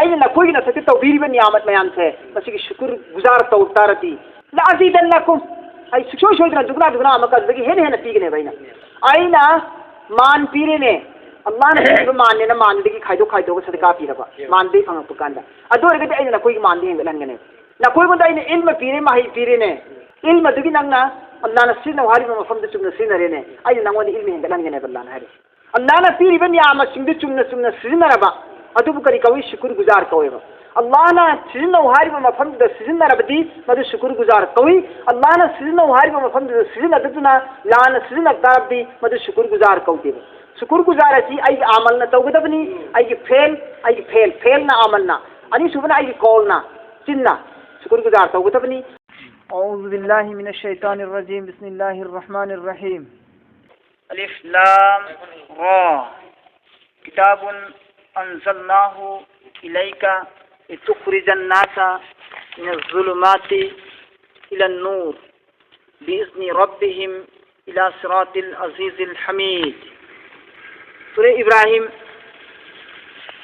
أين نكوي نسكت توبير بنيامة ميان سه بس شكر جزار توتارتي لا أزيدنكم أي شو دنا دغنا أما كذا هنا تيجي بينا أين مان بيرني الله نبي مان مان دقي خايدو صدقة بيربا مان دي فهم بكاندا أدور كده أين نكوي مان دي لانغني نكوي بندا أين علم بيرني ما هي بيرني علم دقي نعنا الله نسينا وهاري ما فهم ده شو نسينا رينه أين نعوان علم هندا لانغني بالله نهاري الله نبي بنيامة سند شو نسينا ربا أدو بكري كوي شكر جزار كوي با الله نا سيدنا وهاري ما فهم ده سيدنا ربدي ما ده شكر جزار كوي الله نا سيدنا وهاري ما فهم ده سيدنا دتنا لا نا سيدنا داربي ما ده شكر جزار كوي با شكر جزار أشي أي عملنا توقيت بني أي فيل نا عملنا أني شوفنا أي قولنا سيدنا شكر جزار توقيت بني أعوذ بالله من الشيطان الرجيم بسم الله الرحمن الرحيم ألف لام را كتاب أنزلناه إليك لتخرج الناس من الظلمات إلى النور بإذن ربهم إلى صراط العزيز الحميد سورة إبراهيم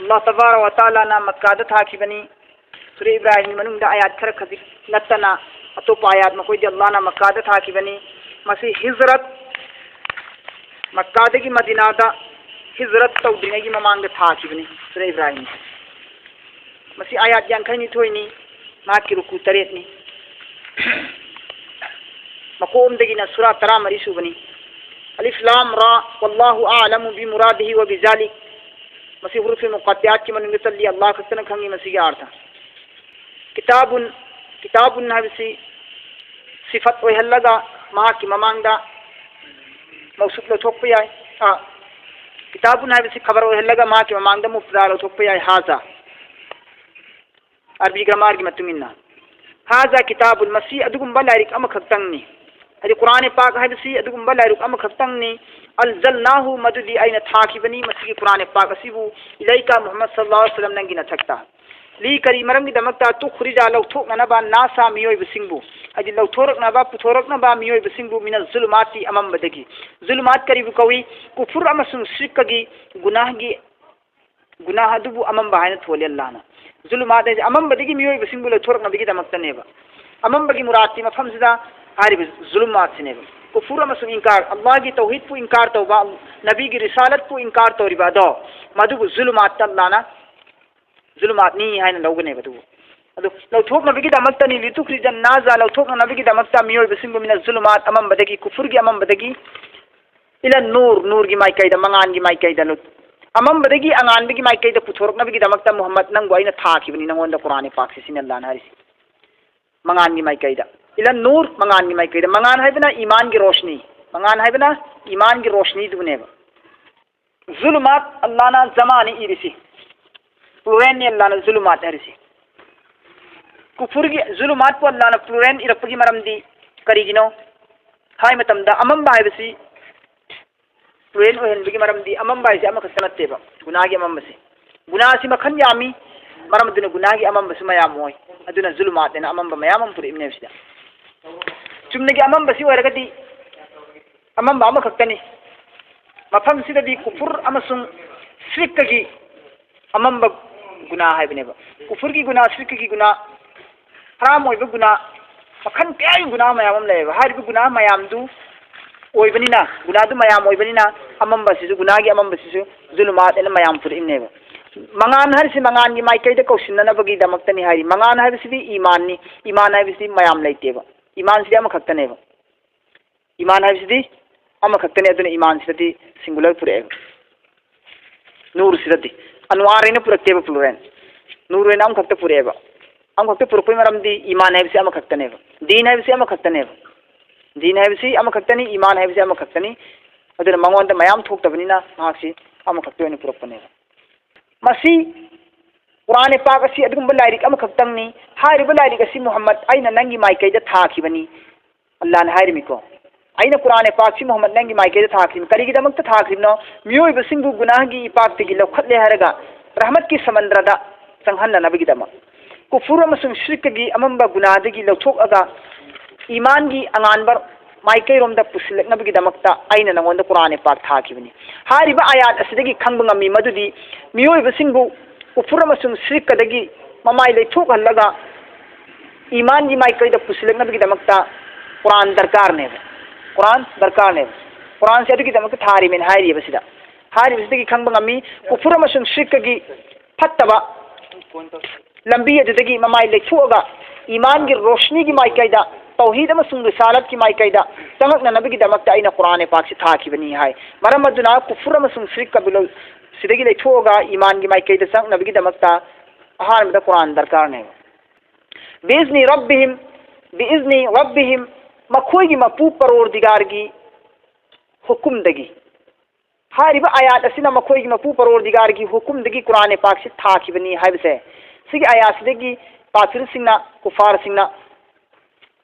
الله تبارك وتعالى مكادة حاكبني سورة إبراهيم من آيات كرك نتنا أتوب آيات مكويد الله مكادة حاكبني مسي هجرت مكادة کی مدینہ دا هجرت تودرنے کی ممانگ حاكبني سورة إبراهيم مسي آيات يانكني تويني ما كي ركوع تريتني مقوم دقينا سورة ترى مريسو بني ألف لام را والله أعلم بمراده وبذلك مسي حروف مقطعات كي من يتلي الله كتنا خنگي مسي آرتا كتاب نبسي صفت وهلدا ما كي مماندا موصوف لو توك بياي كتاب نبسي خبر وهلدا ما كي مماندا مبتدا لو توك بياي هذا عربي جرامار کی متمنا هذا كتاب المسيح ادغم بلارك اما خطنني هذه قران پاک حدیث ادغم بلارك اما خطنني الزلناه مددي اين تاكبني مسيح قران پاک اسيبو اليك محمد صلى الله عليه وسلم ننگي نتكتا لي كري مرم دمكتا تخرج لو ثوق نبا ناسا ميوي بسنگبو اجي لو ثورق نبا پثورق نبا ميوي بسنگبو من الظلمات امام بدگي ظلمات قريب كوي كفر امسن شركگي گناہ دبو امام بهانا تولي الله نا ظلمات امام بدگي ميوي بسنگبو لو ثورق نبي دمكتا نيبا امام بگي مراتي مفهم سدا عارف ظلمات سنيبا كفر امسن انكار الله کی توحید کو انکار توبا نبی کی رسالت کو انکار تو ربادو مدو ظلمات الله نا ظلمات ني هاين لوغني بدو ادو لو ثوق نبي دمكتني لتخرج الناس لو ثوق نبي دمكتا ميوي بسنگبو من الظلمات امام بدگي كفر کی امام بدگي الى النور نور کی ماي كايدا منغان کی ماي كايدا لو امام بدگي انغان بگي ماي كايدا پثورق نبي دمكتا محمد ننگو اين تھاكيبني نغون قران پاک سين الله ناري منغان کی ماي كايدا الى النور منغان کی ماي كايدا منغان هيبنا ایمان کی روشنی منغان هيبنا ایمان کی روشنی دبنيب ظلمات الله نا زماني ايرسي پلورين الله نا ظلمات هرسي كفر کی ظلمات کو الله نا پلورين इरपगी मरमदी करिगिनो हाय मतमदा अमम बायबसी प्लूरेन ओहनबगी मरमदी अमम बायसे अम खसनतेबा गुनागी अमम बसे गुनासी मखन यामी मरमदुन गुनागी अमम बस मयाम होय अदुना ظلمات ना अमम मयाम पुर इमने बिदा चुमनगी अमम बसी ओरगदी अमम बाम खक्तनी मफम सिददी कुफुर अमसुं श्रिकगी अमम गुनाह है बनेबा कुफुर की गुनाह श्रिक की गुनाह हराम होइबा गुनाह मखन काय गुनाह मयाम लेबा हारिबा गुनाह मयाम दु ओइबनिना गुनाह दु मयाम ओइबनिना अमम बसिसु गुनाह की अमम बसिसु ظلمات एन मयाम पुर इमनेबा मंगान हरसि मंगान की माइकैदा कौसिनना बगी दमक्तनी हारि मंगान हरसिदि ईमाननी ईमान हरसिदि मयाम लैतेबा ईमान सिदि अम खक्तनेबा ईमान हरसिदि अम खक्तने अदुना ईमान सिदि सिंगुलर पुरेबा नूर सिदि अनवारेन पुरक्तेबा प्लूरेन नूरेन अम खक्ता पुरेबा अम खक्ता पुरपै मरमदि ईमान हरसि अम खक्तनेबा दीन हरसि अम खक्तनेबा दीन हरसि अम खक्तनी ईमान हरसि अम खक्तनी अदुना मंगोंदा मयाम थोक्तबनिना मासी अम खक्तोनि पुरपनेबा मसी कुरान पाक असी अदुगुंबा लाइरिक अम खक्तंगनी हारिबा लाइरिक असी मुहम्मद आइना नंगी माइकैदा थाखिबनी अल्लाह ने हारिमिको आइना कुरान पाक सी मुहम्मद नंगी माइकैदा थाखिम करिगिदमक्ता थाखिबनो मियोइबा सिंगु गुनाहगी पाकतिगी लौखत्ले हारगा रहमत की समंद्रदा संहन्ना नबगिदमा कुफुर अमसुं शिरकगी अमंबा गुनाहदगी लौथोकअगा ईमान की अंगानबर माइकैरोमदा पुसिलकनबगिदमक्ता आइना नंगोंदा कुरान पाक थाखिबनी हारिबा आयात असिदगी खंगबा ngami madudi miyoiba singbu कुफुर अमसुंग श्रिकदगी ममाई लेथोक हल्लगा ईमान की माइकईद पुसलनबगीदमक्ता कुरान दरकार ने कुरान दरकार ने कुरान से अदुगीदमक्ता थारी मेन हाइरिबसिदा हाइरिबसिदगी खंग ngami कुफुर अमसुंग श्रिकगी फत्तबा लंबी अदुदगी ममाई लेथोगा ईमान की रोशनी की माइकईदा तौहीद अमसुंग रिसालत की माइकईदा तंगकनबगीदमक्ता अइना कुरान पाक से थाखिबनी हाय मरम अदुना कुफुर अमसुंग श्रिकबिलो सिदगी लेथोगा ईमान की माइकईदा संगनबगीदमक्ता अहानबदा कुरान दरकार ने बिइज़्नि रब्बिहिम मखोई मपू परोरदिगार की हुकुम दगी हारिबा आयात असिना मखोई मपू परोरदिगार की हुकुम दगी कुरान पाक से थाखिबनी हाइबसे सिगी आयात सिदगी पासिर सिंगना कुफार सिंगना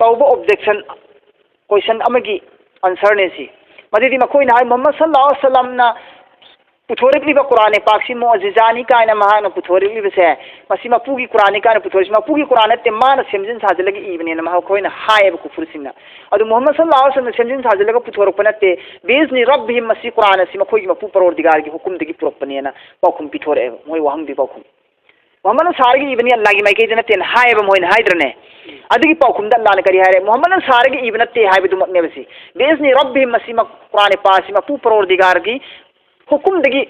तौबा ऑब्जेक्शन क्वेश्चन अमगी आंसर ने सी मदिदी मखोई ना मोहम्मद सल्लल्लाहु अलैहि वसल्लम ना पुथोरकलीबा कुरान पाक से मोअजिजानी कायना महाना पुथोरकलीबसे मसी मपूगी कुरान कायना पुथोरसी मपूगी कुरान ते मान सेमजिन साजलगी इबनेना मखोइना हायब कुफुरसिंगना अदु मोहम्मद सल्लल्लाहु अलैहि वसल्लम सेमजिन साजलगा पुथोरकप नते बिइज़्नि रब्बिहिम मसी कुरान से मखोगी मपू परोरदिगार की हुकुम दगी पुरकपनेना पाउखुम पिथोरे मोय वहंगदी पाउखुम मोहम्मद सारगी इबनी अल्लाह की माइके जने तेन हायब मोइन हाइद्रने अदगी पाउखुम द अल्लाह ने करी हायरे मोहम्मद सारगी इबनते हायबदुमकने बसी बिइज़्नि रब्बिहिम मसी कुरान पाक से मपू परोरदिगार की हुकुम दगी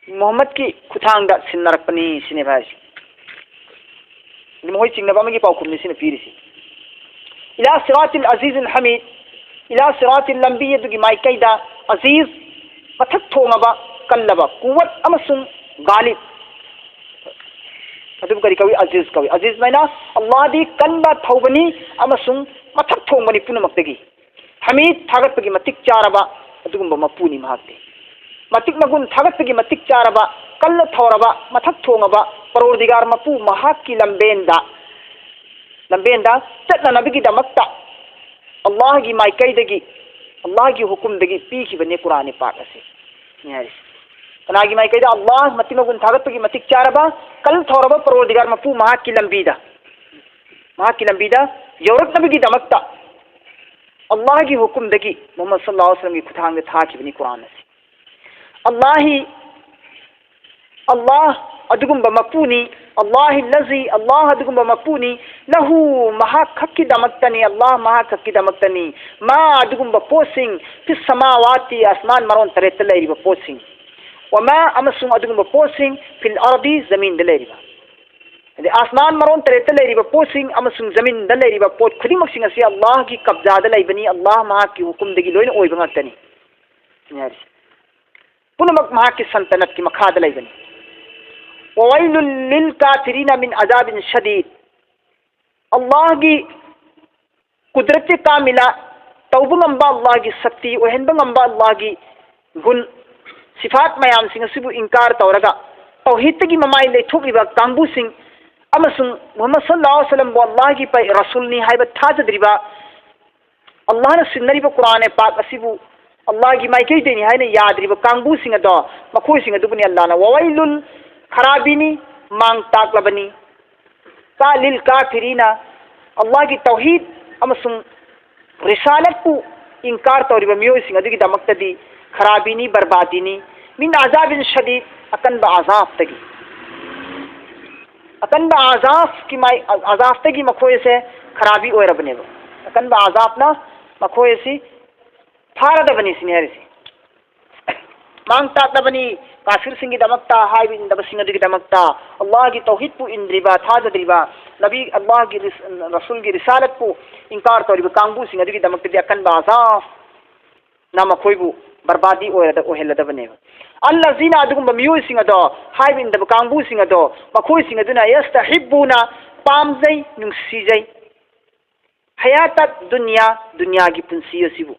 मोहम्मद की खुथांग सिन्नरपनी सिने भाई मोह चिंगनबी पाखुम से पीरीसी इला सिरातिल अजीज़िल हमीद इला सिरातिल लंबी की माइकईदा अजीज़ मथक थोंगबा कल्लबा कुवत अमसुंग गालिब अदुम करी कवि अजीज़ मैना अल्लाह दी कल्ला थौबनी अमसुंग मथक थोंगबनी पुनमक्तगी हमीद थागतपगी मतिक चारबा अदुगुंबा मपुनी महाक्ते मतिक मगुन थागतपगी मतिक चारबा कल्ला थौरबा मथक थोंगबा परोरदिगार मपू महाक्की लंबेंदा चटनबगीदमक्ता अल्लाह की माइकईदगी अल्लाह की हुकुमदगी पीखिबने कुरान पाक असे यारी कनागी माइकईदा अल्लाह मति मगुन थागतपगी मतिक चारबा कल थौरबा परोरदिगार मपू महाक्की लंबीदा यौरकनबगीदमक्ता अल्लाह की हुकुमदगी मोहम्मद सल्लल्लाहु अलैहि वसल्लम की खुथांग थाखिबनी कुरान असे अल्लाह अदुगुंबा मपूनी अल्लाह अदुगुंबा मपूनी लहू महाखक्की दमक्तनी अल्लाह महाखक्की दमक्तनी मा अदुगुंबा पोसिंग फिस समावाती आसमान मरोन तरेत लेरिबा पोसिंग वमा अमसुंग अदुगुंबा पोसिंग फिल अर्दी जमीन दलेरिबा अदे आसमान मरोन तरेत लेरिबा पोसिंग अमसुंग जमीन दलेरिबा पोट खुदिमक्सिंग असी अल्लाह की कब्जा दलेबनी अल्लाह महाकी हुकुमदगी लोइन ओइबा ngakतनी यारी पुनमक महाकी सल्तनत की मखाद लेबनी ववैलुल लिल काफिरीना मिन अजाबिन शदीद अल्लाह की कुदरत कामिला तौबंगंबा अल्लाह की शक्ति ओहनबंगंबा अल्लाह की गुण सिफात मयाम सिंह सिबु इंकार तौरगा तौहीद की ममाई लेथोकिबा कांगबु सिंह अमसुंग मोहम्मद सल्लल्लाहु अलैहि वसल्लम अल्लाह की पै रसूलनी हाइबा थाजद्रिबा अल्लाह ने सिन्नरिबा कुरान पाक असिबु अल्लाह की माइकई देनी है ने याद्रिबा कांगबु सिंह दो मखोई सिंह दुबनी अल्लाह ना ववैलुल खराबीनी मांग ताकलबनी कालिल काफिरीना अल्लाह की तौहीद अमसुंग रिसालत को इंकार तौरिबा मियोई सिंह अदुगी दमक्तदी खराबीनी बर्बादीनी मिन अजाबिन शदीद अकन आजाब तगी अकन आजाब की माई आजाब तगी मखोई से खराबी ओरबने अकन आजाब ना मखोई सी फारद बनी सिनेहरी मांग ताकलबनी काफिर सिंह दमक्ता हाइबिन दब सिंह दुगी दमक्ता अल्लाह की तौहीद को इंद्रिबा थाजद्रिबा नबी अल्लाह की रसूल की रिसालत को इंकार तौरिबा कांगबु सिंह दुगी दमक्तदी अकन आजाब ना मखोईबु बर्बादी ओहेलदबने अल्लाजीना अदुगुंबा मियोई सिंह दो हाइबिन दब कांगबु सिंह दो मखोई सिंह दुना यस्तहिब्बुना पामजै नुंसीजै हयात दुनिया की पुंसी असिबु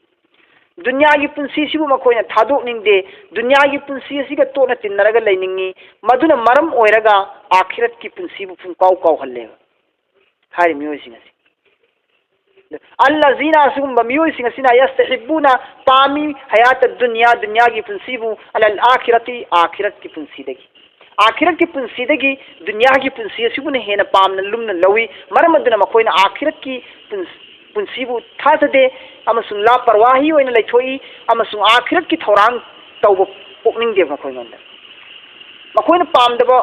दुनिया की पुंसी सिबु मखोइना थादोकनिंगदे दुनिया की पुंसी असिगा तोना तिन्नरगा लैनिंगी मदुना मरम ओइरगा आखिरत की पुंसी बु फुंकाउ काउहल्लेगा हारि मियोई सिंह असि अल्लाजीना असुगुंबा मियोई सिंह असिना यस्तहिब्बुना पामी हयात दुनिया की पुंसी बु अलल आखिरती आखिरत की पुंसी दगी आखिरत की पुंसी दगी दुनिया की पुंसी असिबुना हेना पामना लुमना लवी मरम अदुना मखोइना आखिरत की पुंसीबु थाजदे अमसुंग लापरवाही ओइना लेथोई अमसुंग आखिरत की थौरांग तौब पोकनिंगदे मखोइनोंदा मखोइना पामदबा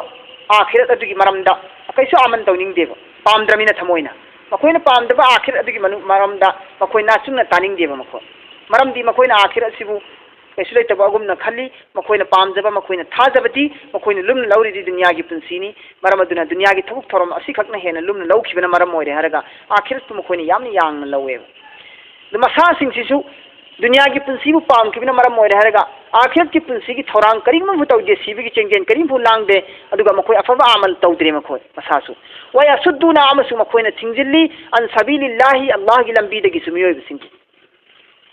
आखिरत अदुगी मरमदा कैसु आमन तौनिंगदेबा पामद्रमिना थमोइना मखोइना पामदबा आखिरत अदुगी मरमदा मखोइना चुंगना तानिंगदेबा मरमदी मखोइना आखिरत सिबु कैसु लेतबागुमना खल्ली मखोइना पामजबा मखोइना थाजबदी मखोइना लुमना लौरिदि दुनियागी पुंसीनी मरम अदुना दुनियागी थबुक थरम असिखकना हेना लुमना लौखिबना मरम ओइरे हरगा आखिरत मखोइना यामनि यांगना लौवेबा मसा सिंगसिसु दुनिया की पुंसी पाम की मरम होगा आखिरत की पुंसी की थौरांग करीम तौदे सीबी चेंजेन करीम लांगदे मखोय अफब आमल तौद्रे मखोय मसासु वय असुद्दुना मखोयना थिंजिल्ली अन सबीलिल्लाहि अल्लाह की लंबीदगी मियोय बिसिंगी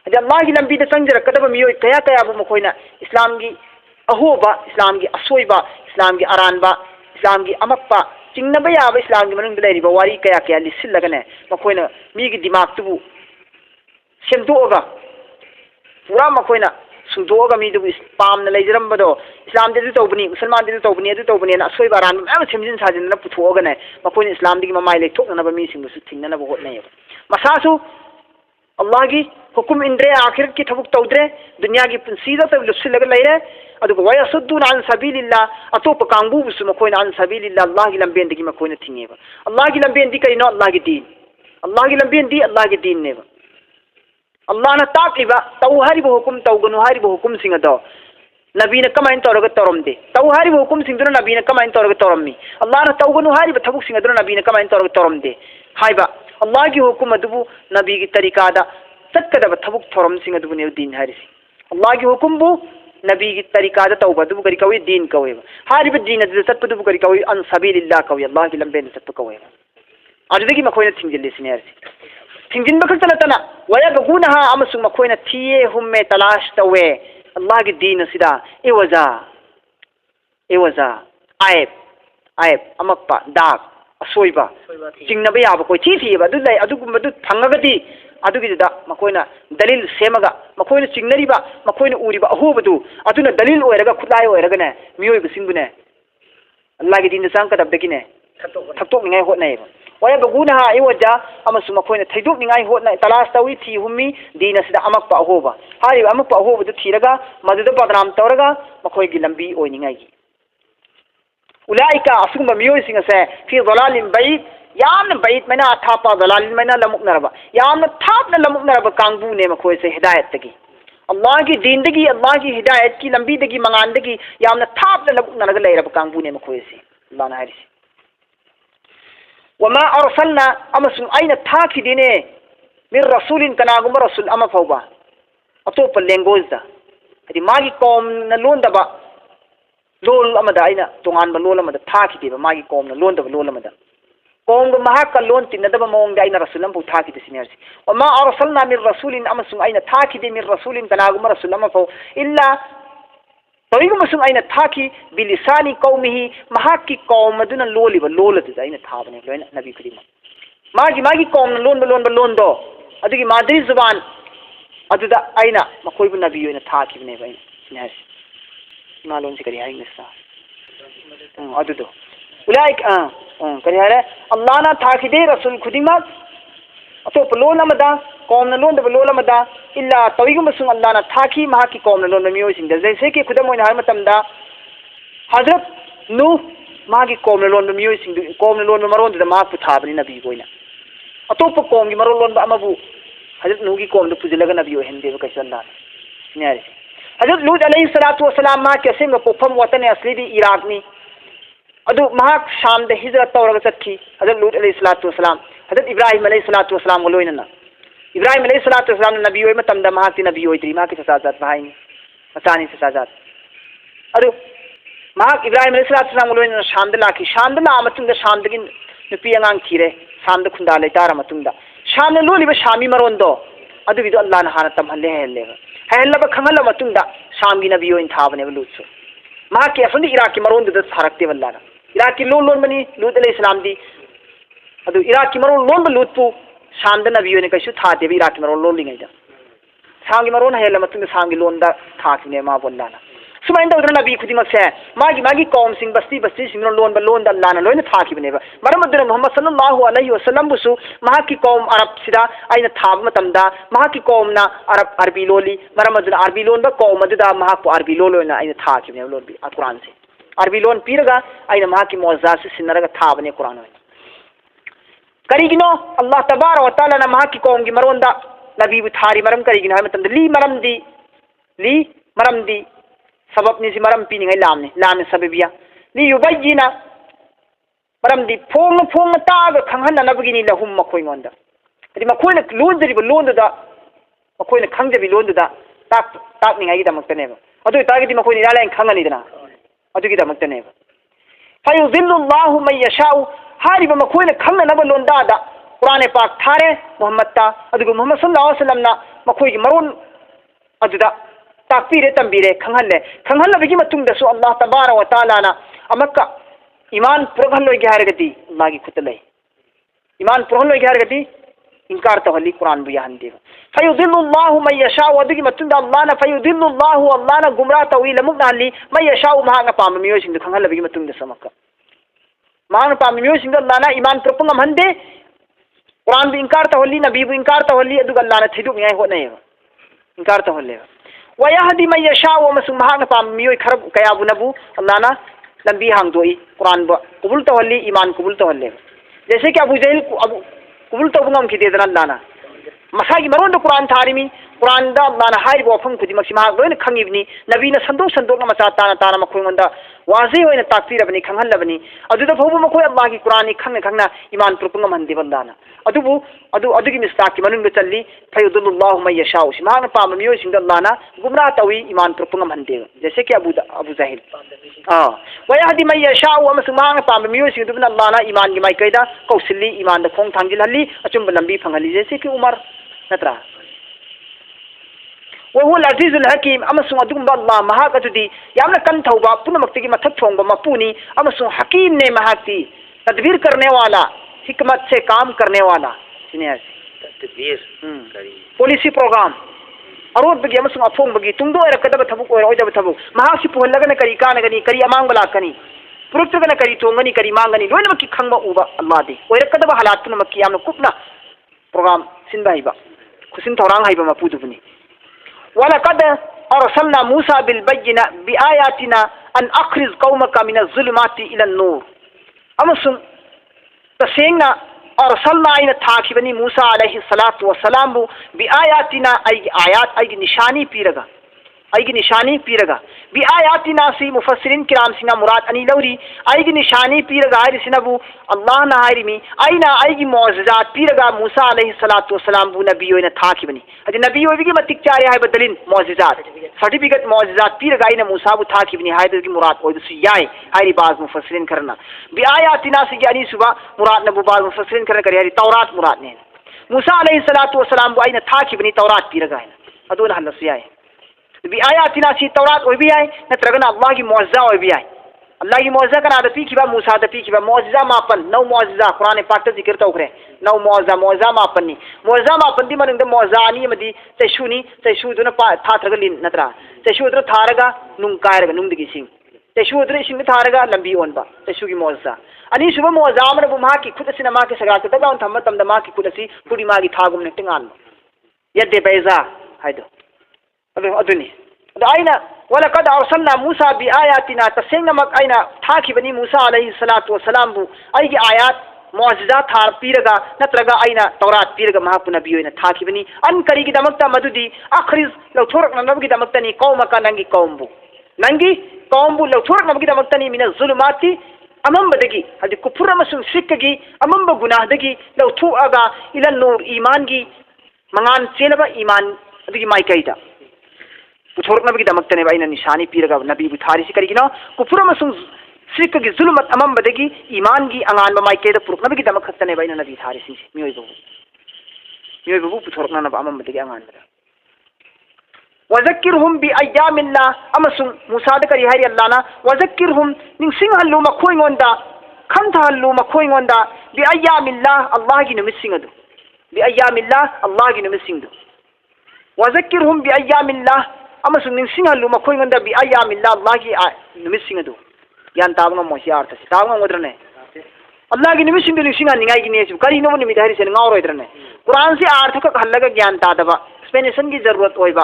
अल्लाह की लंबीद चंजरकदब मियोय कया कया मखोयना इस्लाम की अहोबा इस्लाम की असोयबा इस्लाम की अरानबा इस्लाम की अमक्पा चिंगनब याब इस्लाम की मनुंग लेरिबा वारी कया कया लिसिल्लगने मखोयना मीगी दिमागतुबु सेमदोगा पूरा मखोइना सुंदोगा मीदुबु पामना लेजरमबदो इस्लाम दे तौबनी मुसलमान दे तौबनी ना असोयबा रान मैम सेमजिन साजिन पुथोगने मखोइना इस्लाम दी ममाय लेथोकनबा मीसिंगसु थिंगनबा होटनेय मसासु अल्लाह की हुकुम इंद्रे आखिरत की थबुक तौद्रे दुनिया की पुंसीदा तब लुसिलग लेरे अदुगो वय असुद्दुना अन सबीलिल्लाह अतोप कांगबुसु मखोइना अन सबीलिल्लाह अल्लाह की लंबेन दगी मखोइना थिंगेबा अल्लाह की लंबेन दी करिनो अल्लाह की दीन अल्लाह की लंबेन दी अल्लाह की दीन नेबा अल्लाह ने ताकीबा तौ हरिब हुकुम तौगनु हरिब हुकुम सिंह दो नबी ने कमाइन तौरग तौरमदे तौ हरिब हुकुम सिंह दुना नबी ने कमाइन तौरग तौरममी अल्लाह ने तौगनु हरिब थबुक सिंह दुना नबी ने कमाइन तौरग तौरमदे हाइबा अल्लाह की हुकुम अदुबु नबी की तरीकादा चटकदब थबुक तौरम सिंह अदुबु ने दीन हरिसी अल्लाह की हुकुम बु नबी की तरीकादा तौबा अदुबु करी कवि दीन कवेबा हरिब दीन अदु चटपदुबु करी कवि अन सबीलिल्लाह कवि अल्लाह की लंबे ने चटप कवेबा अदुदगी मखोइना थिंजिल्लिसिने हरिसी थिंजिन बखतना वयगुनहा अमसुंग मखोइना थिये हुम्मे तलाश तवे अल्लाह की दीन सिदा एवजा आयब अमक्पा दाग असोइबा चिंगनब याब कोई थीबा अदु लय अदुगुमबदु फंगगदी अदुगिदा मखोइना दलील सेमगा मखोइना चिंगनरिबा मखोइना उरिबा अहोबदु अदुना दलील ओइरगा खुलाय ओइरगने मियोय बिसिंगुने अल्लाह की दीन सांगकदबदगिने थक्तोकनिङाय होटनायबा वयगुनहा एवजा अमसु मखोइना थैदोकनिङाय होटनाय तलाश तवी थी हुम्मी दीन सिदा अमक्पा अहोबा हारिबा अमक्पा अहोबदु थीरगा मदुदा बदनाम तौरगा मखोइगी लंबी ओइनिङायगी उलाइका असुगुम्बा मियोयसिंग से फी दलालिन बैद यामन बैद मैना थापा दलालिन मैना लमुकनरबा यामन थापना लमुकनरबा कांगबुने मखोइसे हिदायतगी अल्लाह की दीन दगी अल्लाह की हिदायत की लंबी दगी मंगान दगी यामन थापना लमुकनरगा लेरबा कांगबुने मखोइसे अल्लाह ना हारिसी वमा अरसलना अमसुं आइना थाखिदिने मिर रसूलिन कनागुम्बा रसूल अमा फौबा अतोप लैंग्वेज दा हदि मागी कौम न लोंदबा लोल अमदा आइना तोंगान लोल अमदा थाखिदिबा मागी कौम न लोंदबा लोल अमदा कौम महाक लोन तिनदबा मोंग दा आइना रसूल अम थाखिदि सिनियरसी वमा अरसलना मिर रसूलिन अमसुं आइना थाखिदि मिर रसूलिन कनागुम्बा रसूल अमा फौ इल्ला तौइगुमसुं आइना थाखि बिलिसानी कौमिही महाकी कौम अदुना लोलिबा लोलदुदा आइना थाबने लोइना नबी खुदिमा मागी कौम लोनबा लोंदो अदुगी मादरी जुबान अदुदा आइना मखोइबु नबी ओइना थाखिबने बाइना सिनासी मालोन से करी हाइनसा अदुदो उलाइक करी हारे अल्लाह ना थाखिदे रसूल खुदिमा अतोप लोन अमदा कौम न लोन लोल अमदा इल्ला तौइगुमसुं अल्लाह ना थाखि महाकी कौम न लोन मियोसिंग जैसे कि खुदम ओइना हार मतमदा हजरत नूह मागी कौम न लोन मियोसिंग कौम न लोन मरोंदुदा माक पुथाबनि नबी गोइना अतोप कौम की मरो लोन अमबु हजरत नूह की कौम दु पुजलगा नबी ओहिंदेबा कैसे अल्लाह नियारि हजरत लूत अलैहिस्सलातु वस्सलाम मा के सेम पोफम वतन असली इराक नि अदु महाक शाम दे हिजरत तौरगा चटकी हजरत लूत अलैहिस्सलातु वस्सलाम हजरत इब्राहिम अलैहिस्सलातु वस्सलाम लोइनना इब्राहिम अलैहिस्सलातु वस्सलाम नबी ओइ मतमदा महाक नबी ओइद्री माकी ससाजात भाईनी मचानी ससाजात अदु महाक इब्राहिम अलैहिस्सलातु वस्सलाम लोइनना शाम दे लाखी शाम दे ला मतुंदा शाम दगी नुपी अंगांग थीरे शाम दे खुंदा लेतारा मतुंदा शाम ने लोलिबा शामी मरोंदो अदुगिदो अल्लाह ना हाना तमहल्ले हेल्लेगा हेल्लबा खंगल मतुंदा शाम की नबी ओइन थाबने लूतसु महाकी असंदी इराक की मरोंदुदा सारक्ते वल्लाना इराक की लोन लोन बनी लूत अलैहिस्सलाम दी अदु इराक की मरोन लोन लूतपु शाम द नबी ओइन कैसु थादेबा इराक की मरोन लोन लिंगैदा शाम की मरोन हेल्ला मतुंदा शाम की लोन दा थाखिने मा वल्लाना सुमाइन तौदना नबी खुदिमक्से मागी कौम सिंह बस्ती सिंह लोन द अल्लाह ना लोइन थाखिबनेबा मरम अदुना मुहम्मद सल्लल्लाहु अलैहि वसल्लम बुसु महाकी कौम अरब सिदा आइना थाब मतमदा महाकी कौम ना अरबी लोली मरम अदुना अरबी लोन ब कौम अदुदा महाक अरबी लोलोना आइना थाखिबने लोन बि कुरान से अरबी लोन पीरगा अइना महाकी मौजज़ा से सिन्नरगा थाबने कुरान में करीगिनो अल्लाह तबारक व तआला ना महाकी कौम की मरोंदा नबी थारी मरम करीगिनो है मतलब ली मरम दी सबब नि सी मरम पीनी लामने सबबिया ली युबय्यिना मरम दी फोंग ताग खंगहननबगिनी लहुम मखोइंगोंदा अदि मखोइना लोंदरिबो लोंदुदा मखोइना खंगजबि लोंदुदा ताकनिंगाइगिदमक्तनेबा अदु तागिदि मखोइना इरालाइन खंगनिदना अदुगिदमक्तनेबा फयुज़िल्लुल्लाहु मन यशाउ हारिबा मखोइना खंगनबा लोंदादा कुरान पाक थारे मोहम्मद ता अदुगु मोहम्मद सल्लल्लाहु अलैहि वसल्लम ना मखोइगी मरोन अदुदा ताकपीरे तंबीरे खंगहल्लबगी मतुंगदसु अल्लाह तबारक व तआला ना अमक्का ईमान पुरहल्लोइगे हारगदी अल्लाह की खुतलै ईमान पुरहल्लोइगे हारगदी इनकार तहल्ली कुरान बु याहंदेबा फयुदिल्लुल्लाहु मन यशाउ अदुगी मतुंदा अल्लाह ना फयुदिल्लुल्लाहु अल्लाह ना गुमराह तवी लमुकनाली मन यशाउ महाना पाम मियोसिंग खंगहल्लबगी मतुंगदा समक्का महाना पाम मियोसिंग अल्लाह ना ईमान पुरपंगम हंदे कुरान बु इनकार तहल्ली नबी बु इनकार तहल्ली अदुगा अल्लाह ना थिदुकनियाय होनायबा इनकार तहल्लेबा वयहदी मन यशाउ अमसुंग महाना पाम मियोय खरब कयाबुनबु अल्लाह ना लंबी हांगदोई कुरान बु कबूल तहल्ली ईमान कबूल तहल्ले जैसे कि अबू जहल कबूल तबंगम खिदेदना अल्लाह ना मसागी मरोंद कुरान थारिमी कुरान दा अल्लाह ना हारिबो वफम खुदिमक सिमा लोइन खंगिबनी नबी ना संदोक मचा ताना मखोंगोंदा वाजे होइना ताकपीरबनी खंगहल्लबनी अदुदा फौबो मखोय अल्लाह की कुरान नि खंगना ईमान पुरपंगम हंदे बंदाना अदुगी मिस्ताक की मनुंग चल्ली फयुदुल्लाहु मन यशाउ सिमाना पाम मियोसिंग अल्लाह ना गुमराह तवी ईमान पुरपंगम हंदे जैसे कि अबू जहल वयहदी मन यशाउ अमसुमाना पाम मियोसिंग दुबना अल्लाह ना ईमान की माइकैदा कौसली ईमान दा खोंग थांगिलहल्ली अचुंब लंबी फंगली जैसे कि उमर नत्रा वहुल अजीजुल हकीम अमसुंग अदुगुंबा अल्लाह महाक अदुदी यामना कन थौबा पुनमक्तिगी मथक थोंगबा मपुनी अमसुंग हकीम ने महाक्ति तदबीर करने वाला हिकमत से काम करने वाला तदबीर पॉलिसी प्रोग्राम अरोड बगी अमसुंग अफोंग बगी तुंगदो एरकदब थबुक ओय ओयदब थबुक महासी पुहल्लगन करी कानगनी करी अमांगबला कनी पुरुक्तगन करी तोंगनी करी मांगनी लोइनमकी खंगबा उबा अल्लाह दे ओयरकदब हालात पुनमकी यामना कुपना प्रोग्राम सिंदा हिबा खुसिन थौरांग हाइबा मपुदुबनी वलकद अरसलना मूसा बिलबय्यिना बिआयातिना अन अखरिज कौमका मिन ज़ुलुमाति इला नूर अमसुंग तसेंगना अरसलना आइना थाखिबनी मूसा अलैहि सलातु वसलाम बु बिआयातिना आयात आइगी निशानी पीरगा बिआयातिना सी मुफस्सिरिन किराम सिना मुराद अनि लौरी आइगी निशानी पीरगा हारिसिनबु अल्लाह ना हारिमी आइना आइगी मौजज़ात पीरगा मूसा अलैहि सलातु वसलाम बु नबी होइना थाखिबनी अदि नबी होइगी मतिक चारे हाय बदलिन मौजज़ात सर्टिफिकेट मौजज़ात पीरगा आइना मूसा बु थाखिबनी हायदगी मुराद ओइदसु याय हायरि बाज मुफस्सिरिन करना बिआयातिना सी यानी सुबा मुराद नबु बाज मुफस्सिरिन करना करी हायरि तौरात मुराद ने मूसा अलैहि सलातु वसलाम बु आइना थाखिबनी तौरात पीरगा आइना अदुन हल्लसु याय बिआयातिना सी तौरात ओइबि याय नत्रगना अल्लाह की मौजज़ा ओइबि याय अल्लाह की मौजज़ा कना दपी किबा मूसा दपी किबा मौजज़ा मापन नौ मौजज़ा कुरान पाक ता जिक्र तौखरे नौ मौजज़ा मापन दी मनंग मौजज़ा अनि मदी चैशुदुना थाथरगा लिन नत्रा चैशुदुना थारगा नुंग कायरगा नुंगदगी सिंग चैशुदुना सिंग थारगा लंबी ओनबा चैशुगी मौजज़ा अनि सुबह मौजज़ा मन बुमा की खुद सिना मा के सगा के तगा थम तम मा की खुद सी फुडी मा की थागुम ने टिंगान यदे बैजा हाइदो अदुनी आइना वलकद अरसलना मूसा बिआयातिना तसेंगमक आइना थाखिबनी मूसा अलैहि सलातु वसलाम बु आइगी आयात मौजज़ा थार पीरगा नत्रगा आइना तौरात पीरगा महापु नबी होइना थाखिबनी अन करिगी दमक्ता मदुदी अखरिज लौथोरक नबगी दमक्तनी कौमका नंगी कौमबु लौथोरक नबगी दमक्तनी मिन ज़ुलुमाति अमंबदगी हदि कुफुर अमसुंग शिक्कगी अमंब गुनाहदगी लौथोअगा इला नूर ईमानगी मंगान चेलबा ईमान अदगी माइकैदा पुथोरकनबगी दमक्तने बाइना निशानी पीरगा नबी बुथारी से करिगिनो कुफुर अमसुंग शिर्क की जुल्मत अमंबदगी ईमान की अंगान बमाइके पुरकनबगी दमक खतने बाइना नबी थारी सिंह मियोयबु पुथोरकनब अमंबदगी अंगान बदा वज़क्किरहुम बिअय्यामिल्लाह अमसुंग मुसाद करी हरि अल्लाहना वज़क्किरहुम निंसिंग हल्लु मखोइंगोंदा खंथा हल्लु मखोइंगोंदा बिअय्यामिल्लाह अल्लाह की नुमिसिंग दु बिअय्यामिल्लाह अल्लाह की नुमिसिंग दु वज़क्किरहुम बिअय्यामिल्लाह अमसुंग निंसिंग हल्लु मखोइंगोंदा बिअय्यामिल्लाह अल्लाह की नुमिसिंग दु ज्ञान ताबंग मोसी अर्थ से ताबंग उधरने अल्लाह की निमिसिंग दु निंसिंग निगाई की नेस करी नो निमित हरि से ngauro इधरने कुरान से अर्थ का हल्लगा ज्ञान तादबा एक्सप्लेनेशन की जरूरत होइबा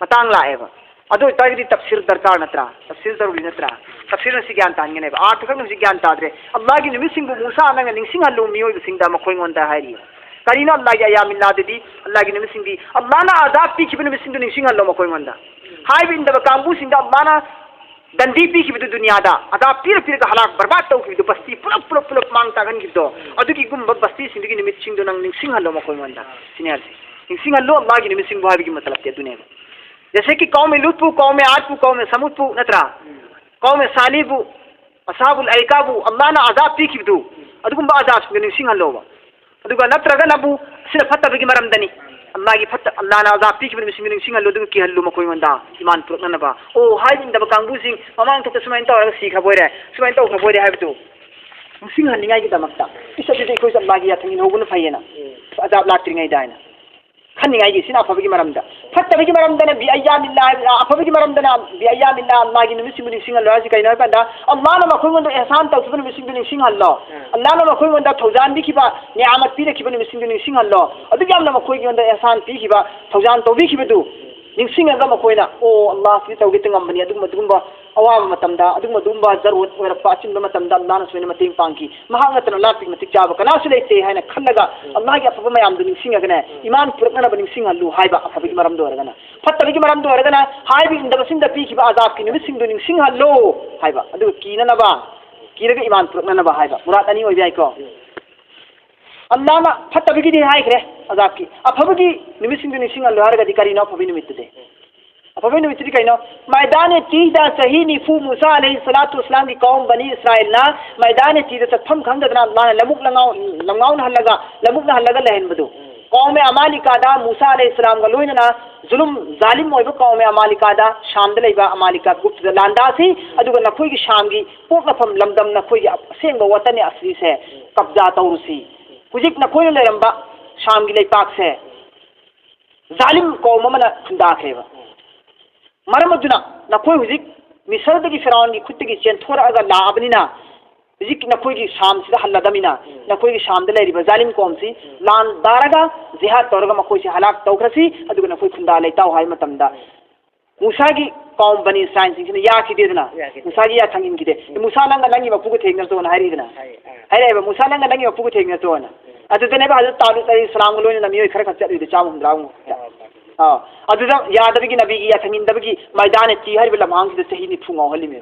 मतंग लाएबा अदो तागदी तफसीर दरकार नत्रा तफसीर जरूरी नत्रा तफसीर से ज्ञान तानगने आर्थ खन से ज्ञान तादरे अल्लाह की निमित सिंह मूसा नंग निंसिंग हल्लो मियो सिंह दा मखोय गोंदा हारी करीना अल्लाह की अयामिल्ला ददी अल्लाह की निमित सिंह अल्लाह ना आजाब पी खिबन निमित सिंह निंसिंग हल्लो मखोय गोंदा हाय बिन द कांबू सिंह अल्लाह ना दंदी पी खिबद दुनिया दा आजाब पीर पीर का हलाक बर्बाद तौ खिबद बस्ती पुलप पुलप पुलप मांग तागन खिबदो अदुकी गुम बस्ती सिंह की निमित सिंह नंग निंसिंग हल्लो मखोय गोंदा सिनियर निंसिंग हल्लो अल्लाह की निमित सिंह भाई की मतलब है दुनिया में जैसे कि कौम लुत्फु कौम आदपु कौम समुदपु नत्रा कौम सालिबु असाबुल ऐकाबु अल्लाह ना आजाब पी खिबदु अदुगुम आजाब निंसिंग हल्लोबा अदुगा नत्रगा नबु सिर फत्तबगी मरमदनी अल्लाह की फत्त अल्लाह ना आजाब पी खिबन मिसिंग निंसिंग हल्लो दुगु की हल्लो मखोय मंदा ईमान पुरननबा ओ हाय इंदब कांगबु सिंग ममांग तो सुमाइन तो सी खबोरे सुमाइन तो खबोरे हायबदु निंसिंग हल्लिंगाई की दमकता इससे कोई अल्लाह की याथंगिन होगुन फैयना आजाब लात्रिंगाई दायना खन्निंगाई की सिना फबगी मरमदा फत्तबगी मरमदना बि अय्यामिल्लाह अफबगी मरमदना बि अय्यामिल्लाह अल्लाह की निमिसिंग निंसिंग हल्लो हजि कइना पंदा अल्लाह ना मखोय मंदा एहसान तौसबन निमिसिंग निंसिंग हल्लो अल्लाह ना मखोय मंदा थौजान भी खिबा नियामत पीरे खिबन निमिसिंग निंसिंग हल्लो अदुग यामना मखोय की मंदा एहसान पी खिबा थौजान तौबी खिबदु निंसिंग अगा मखोयना ओ अल्लाह की तौगे तंगमबनी अदुग मदुगुंबा अवाब मतमदा अदुग मदुगुंबा जरूरत ओरपा अचिंबा मतमदा अल्लाह ना सोयना मतेंग पांकी महांगतन लातिक मतिक जाब कनासु लेते हैना खल्लगा अल्लाह की अफबा मयाम दु निंसिंग अगना ईमान पुरकना निंसिंग हल्लु हायबा अफबगी मरम दो अरगना फत्तबगी मरम दो अरगना हायबी इंदब सिंह द पी खिबा आजाब की निमिसिंग दु निंसिंग हल्लो हायबा अदुग कीननबा कीरगा ईमान पुरकनबा हायबा मुराद अनी ओय को अल्लाह ना फत्तबगी दि हायखरे आजाब की अफबगी निमिसिंग दु निंसिंग हल्लो हरगा दिकारी ना फबी निमित दे अफबी निमित दी कइनो मैदान तीदा सही निफू मूसा अलैहिस्सलातु वस्सलाम की कौम बनी इस्राइल ना मैदान तीदा तफम खंगदना अल्लाह ने लमुक लंगाउ न हल्लगा लमुक न हल्लगा लहन बदु कौम अमालिका दा मूसा अलैहिस्सलाम गा लोइना जुलुम जालिम ओइबा कौम अमालिका दा शाम द लेबा अमालिका गुप्त लांदासी अदुगा नखोई की शाम की पोकफम लमदम नखोई असेंग वतन असली से कब्जा तौरुसी हुजिक नखोई लेरंबा शाम की लेपाक से जालिम कौम मना खुंदाखेबा मरमदुना नखोई हुजिक मिसरदगी फिरौन की खुद की चेंथोरगा लाबनिना हुजिक नखोई की शाम से हल्लदमिना नखोई की शाम द लेरिबा जालिम कौम सी लान दारगा जिहाद तौरगा मखोई से हलाक तौखरसी अदुगा नखोई खुंदा लेताउ हाय मतमदा मूसा की कौम बनी इस्राइल सिंह या खिदेदना मूसा की या थंगिन खिदे मूसा नंगा नंगी मपुगु थेगना तो ना हारिदना हायरेबा मूसा नंगा नंगी मपुगु थेगना तो ना अदुदने बा हजरत तालुत अलैहिस्सलाम लोइन नमियो खर खच्चा दि चाम हमराउ अदुदा यादबगी नबीगी या थंगिंदबगी मैदान ती हरिब लमहांग से सही निफु ngauhali me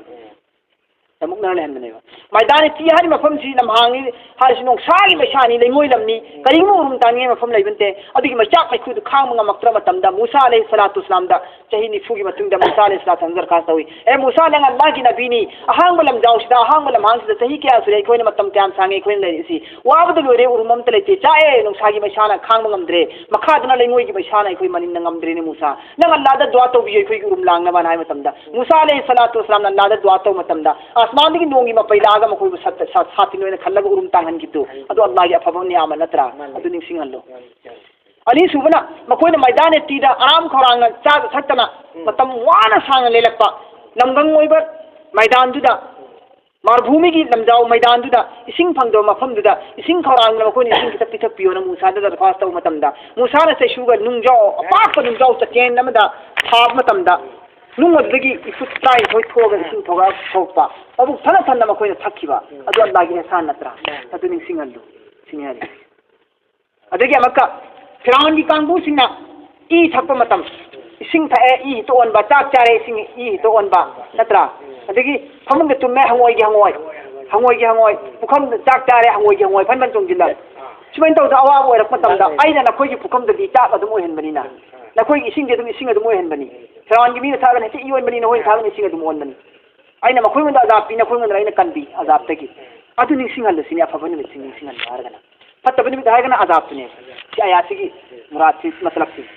तमुक ना लेहनबनेबा मैदान ती हरि मफम सी लमहांगी हारिस नोंसागी मैसानी लेमोय लमनी करिंगो उरुम तांगे मफम लेबनते अदुगी मचाक मैखुद खांग मंगमक्त्र मतमदा मूसा अलैहिस्सलातु वस्सलाम दा सही निफुगी मतुंगदा मूसा अलैहिस्सलातु हंगर खास तवी ए मूसा लंग अल्लाह की नबीनी अहांग बलम जाउसदा अहांग बलम हांग से सही क्या सुरे कोइन मतम क्याम सांगे कोइन लेसी वाबद लोरे उरुमम तलेते चाए नोंसागी मैसाना खांग मंगमद्रे मखादना लेमोय की मैसाना कोइ मनिन नंगमद्रे ने मूसा नंग अल्लाह दा दुआ तो बिय कोइ उरुम लांगना बनाय मतमदा मूसा अलैहिस्सलातु वस्सलाम अल्लाह दा दुआ तो मतमदा आसमान की नोंगी मपैलागा मखोय साथी नोइन खल्लगा उरुम तांगन कितु अदु अल्लाह की अफबा नियाम नत्रा अदु निंसिंग हल्लो अली सुबना मखोयना मैदान तीदा आराम खौरांग चाग सत्तना मतम वाना सांग लेलक्पा लमगंग ओइबा मैदान दुदा मारभूमि की लमजाव मैदान दुदा इसिंग फंगदो मफम दुदा इसिंग खौरांग मखोयना इसिंग कितक पिथक पियोना मूसा दा दरखास्त तौ मतमदा मूसा ना से शुगर नुंगजाव अपाक नुंगजाव चकेन नमदा थाब मतमदा नुंगदगी इफुट ट्राई होय थोगा इसिंग थोगा थोपा अब फना फना मखोयना थक्खिबा अदु अल्लाह की एहसान नत्रा अदु निंसिंग हल्लो सिनियारी अदगी अमक्का फिरौन की कांगबू सिंगना ई थक्पा मतम इसिंग थाए ई तो ओनबा चाक चारे इसिंग ई तो ओनबा नत्रा अदगी फमुंग तुmme hangoy की hangoy पुखम चाक चारे hangoy फनबन चोंजिल्ला सुमैन तौ दा अवाब ओरक मतमदा आइना नखोय की पुखम ददी चाक अदुम ओहनबनिना नखोय की इसिंग अदुम इसिंग अदुम ओहनबनी फिरौन की मीना थागन हेति ई ओनबनी नहोय थागन इसिंग अदुम ओनबनी आइना मखोय मंदा अजाब पी नखोय मंदा आइना कनबी अजाब तकी अदु निंसिंग हल्लो सिनि अफबन में निंसिंग हल्लो हारगना फत्तबन में हारगना अजाब तुने सी आयात की मुराद सी मतलब सी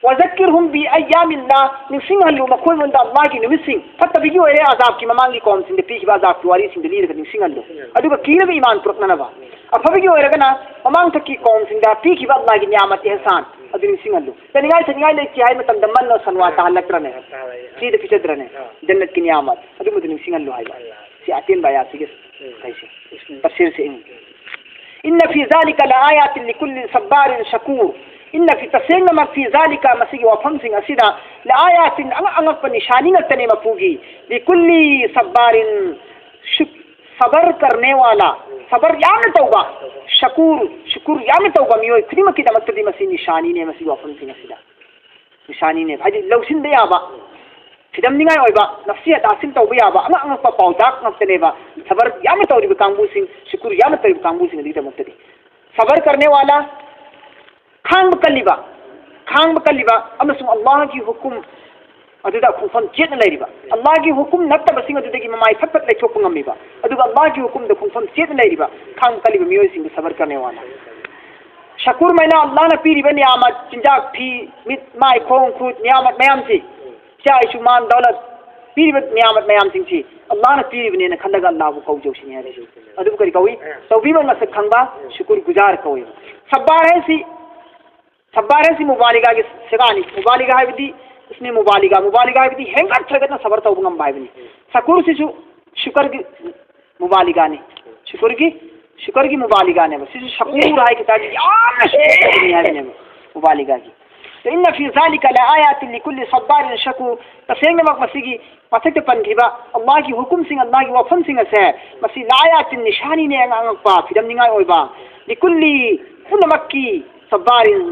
वज़क्किरहुम बि अय्यामिल्लाह निंसिंग हल्लो मखोय मंदा अल्लाह की निमिसिंग फत्तबगी ओरे अजाब की ममांगी कौम सिंग पी की अजाब की वारी सिंग लीर निंसिंग हल्लो अदुगा कीरग ईमान पुरकनबा अफबगी ओरगना ममांग तकी कौम सिंग दा पी की अल्लाह की नियामत एहसान अदु निंसिंग हल्लो तनिगाय तनिगाय लेकी हाय मतम दमन नो सनवा ताहलक्रने सीद फिचद्रने जन्नत की नियामत अदु मुद निंसिंग हल्लो हाय सी आतिन बाया सी कैसे तफसीर से इन फी ज़ालिका लआयातिन लिकुल्लि सब्बारिन Shakoor inna fi tasengna mak fi zalika masigi wafam sing asida la ayatin angak pa nishani ngtane mapugi li kulli sabarin sabar karne wala sabar याम तौबा शुकुर याम तौबा मियोय खुदिम की दमक्तदी मसी निशानी ने मसी वफन सिंह सिदा निशानी ने हादि लौसिन दे याबा फिदम निगाय ओइबा नफ्सियत हासिल तौबा याबा अंग पा पाउदाक नक्तनेबा सबर याम तौरिब कांगबू सिंह शुकुर याम तौरिब कांगबू सिंह दी दमक्तदी सबर करने वाला खांग कलिबा अमसुम अल्लाह की हुकुम अदुदा खुफन चेत लेरिबा अल्लाह की हुकुम नत्तब सिंह अदुदगी ममाय फटफट लेथोक ngamiba अदुगा अल्लाह की हुकुम द खुफन चेत लेरिबा खांग कलिबा मियोय सिंह सबर करने वाला शकुर मैना अल्लाह न पीरिबा नियामत चिंजाक फी मित माय खोंग खुद नियामत मयाम सी चाइसु मान दौलत पीरिबा नियामत मयाम सिंह सी अल्लाह न पीरिबने न खलगा अल्लाह को कौ जोसिनी है अदु करी कौई तौबीबा मसक खंगा शुकुर गुजार कौई सब्बार है सी मुबालिगा की सिगानी मुबालिगा है बिदी इसने मुबालिगा है बिदी हेंगा थगतना सबर तौबंगम बाइबनी सकुर सिसु शुक्र की मुबालिगा ने शुक्र की मुबालिगा ने सिसु शकुर है किताबी याम शुक्र है मुबालिगा की तो इन फी ज़ालिका लआयातिन लिकुल्लि सब्बारिन शकुर तसेंग मक मसीगी पथक पंखिबा अल्लाह की हुकुम सिंह अल्लाह की वफन सिंह से मसी लायातिन निशानी ने अंग पा फिदम निगाय ओइबा लिकुल्लि पुनमक्की सब्बारिन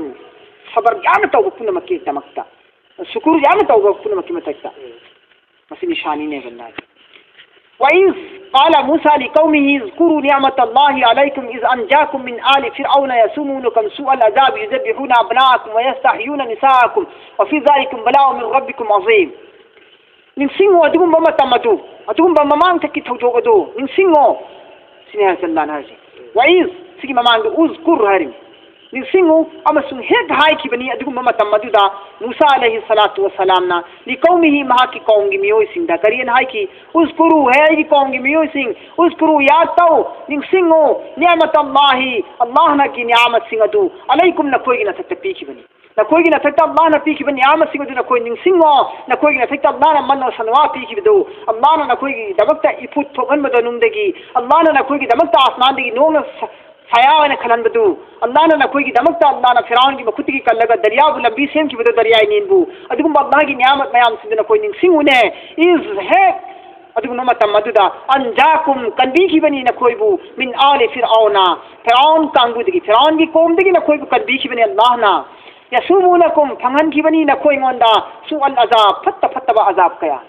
सबर याम तौबा पुनमक्की तमक्ता शुकुर याम तौबा पुनमक्की मतक्ता मसी निशानी ने बन्ना वइज़ قال موسى لقومه اذكروا نعمة الله عليكم إذ أنجاكم من آل فرعون يسومونكم سوء العذاب يذبحون أبناءكم ويستحيون نساءكم وفي ذلك بلاء من ربكم عظيم نسينو أدوم بمتمدو أدوم بممان تكي توجودو نسينو سنها سلمان هذه وإذ سيكي ممان أذكر هارم نسينو أما سن هيك هاي كي بني أدوم بمتمدو دا موسى عليه الصلاة والسلام نا لقومه مهاكي قومي ميوي سين دا كريان هاي كي اذكروا هاي قومي ميوي سين اذكروا ياتو نسينو نعمة الله نا كي نعمة سينغدو عليكم نكوي نتتبيكي بني نكوي نتت الله نبيكي بني نعمة سينغدو نكوي نسينو نكوي نتت الله من سنوا بيكي بدو الله نكوي دمكتا يفوت توغن مدو نمدگي الله نكوي دمكتا आसमान दगी नोंग छाया ने खलन बदू अल्लाह ने कोई की दमकता अल्लाह ने फिरौन की मखुत की कल्लगा दरिया लंबी सेम की बदो दरिया नींबू अदुगुम अल्लाह की नियामत मयाम सिंह कोई निंग उन्हें इज है अदुगुम नमत मदुदा अंजाकुम कंदी की बनी न कोई बू मिन आले फिरौन कांगू दगी फिरौन की कौम दगी न कोई बू कंदी की बनी अल्लाह ना यसुमुनकुम फंगन की बनी न कोई गोंदा सुअल अजाब फत्ता अजाब कया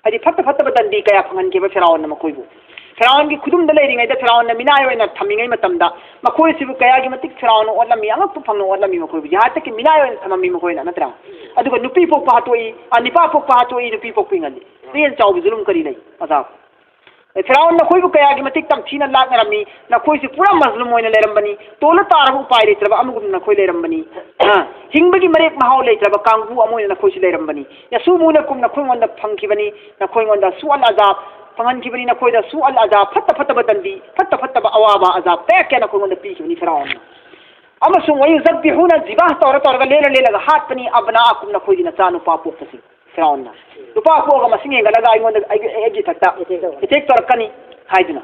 अदि फत्ता बदंदी कया फंगन के फिरौन न कोई बू फिरौन की खुदुम द लेरिंग द फिरौन न मिनाय ओइना थमिंगै मतमदा मखोय सिबु कया की मतिक फिरौन ओलमी अंगप फंगनो ओलमी मखोय बिहा तक मिनाय ओइन थममी मखोय ना नत्रा अदुग नुपी पोक पातोई निपा पोक पातोई नुपी पोक पिंगली रियल चाउ जुलुम करी लई अजाब फिरौन न कोई कया की मतिक तम थीना लाग रमी न कोई से पूरा मजलूम ओइना लेरमबनी तोल तारब उपाय लेत्रब अमुगुम न कोई लेरमबनी हिंगबगी मरेक महाव लेत्रब कांगबू अमोइना न कोई से लेरमबनी यसुमुनकुम न कोई वंद फंगखिबनी न कोई वंद सुअल अजाब फंगन की बनी नकोई दा सुअल अजाब फत्ता बदंदी फत्ता अवाबा अजाब तय क्या नकोई वंद पी की बनी फिरौन अमसुम वयुज़ब्बिहुना जिबाह तौर लेला हातनी अबनाकुम नकोई दी नचानु पापो फसी फिरौन ना रुपा पोगा मसिंगे गलगा आइगोंद एगी तक्ता इतेक तोरकनी हाइदना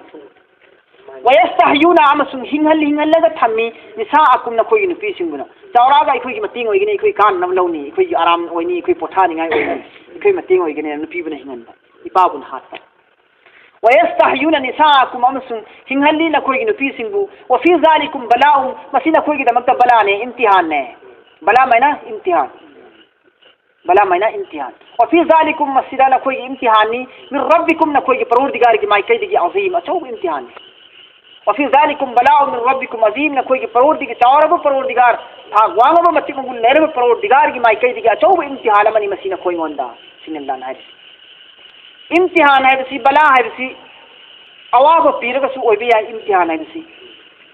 वयस्तहयुना अमसुम हिंगल थम्मी निसाअकुम नकोई गी नुपी सिंगुना चावरागा इखोई की मतिंग ओइगनी इखोई कान नम लौनी इखोई आराम ओइनी इखोई पोठानिंगाई ओइनी इखोई मतिंग ओइगनी नुपी बने हिंगनबा इपाबुन हाता वयस्तहयुन निसाअकुम अमसुम हिंगली नकोई नुपी सिंगु वफी ज़ालिकुम बलाउ मसी नकोई की दमकता बला ने इम्तिहान ने बला मैना इम्तिहान वफी ज़ालिकुम मसीदा नकोई इम्तिहानी मिन रब्बिकुम नकोई की परवरदिगार की माइकई दिगी अज़ीम अचौ इम्तिहान वफी ज़ालिकुम बलाउ मिन रब्बिकुम अज़ीम नकोई की परवरदिगार वांगब मतिमुगु नेरब परवरदिगार की माइकई दिगी अचौ इम्तिहान मनी मसी नकोई वंदा सिनल्लाह नाय इम्तिहान है बसी बला है बसी अवाब पीरगसु ओइबे याय इम्तिहान है बसी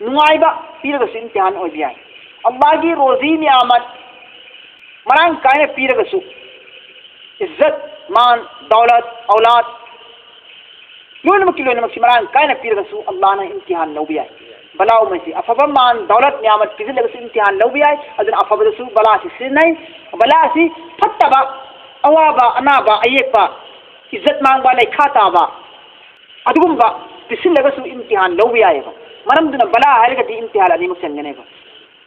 नुआइबा पीरगसु इम्तिहान ओइबे याय अल्लाह की रोजी नियामत मरांग कायने पीरगसु इज्जत मान दौलत औलाद लोनमकी मरांग कायने पीरगसु अल्लाह ने इम्तिहान लौबे याय बलाउ में से अफबा मान दौलत नियामत पिजलगसु इम्तिहान लौबे याय अदन अफबदसु बला से नहीं बला से फत्तबा अवाबा अनाबा अयेपा इज्जत मांगबा लेखा ताबा पिसिलगसु इम्तिहान लौबे यायबा मरमदुना बला हारगति इम्तिहान अनिमक चंगनेबा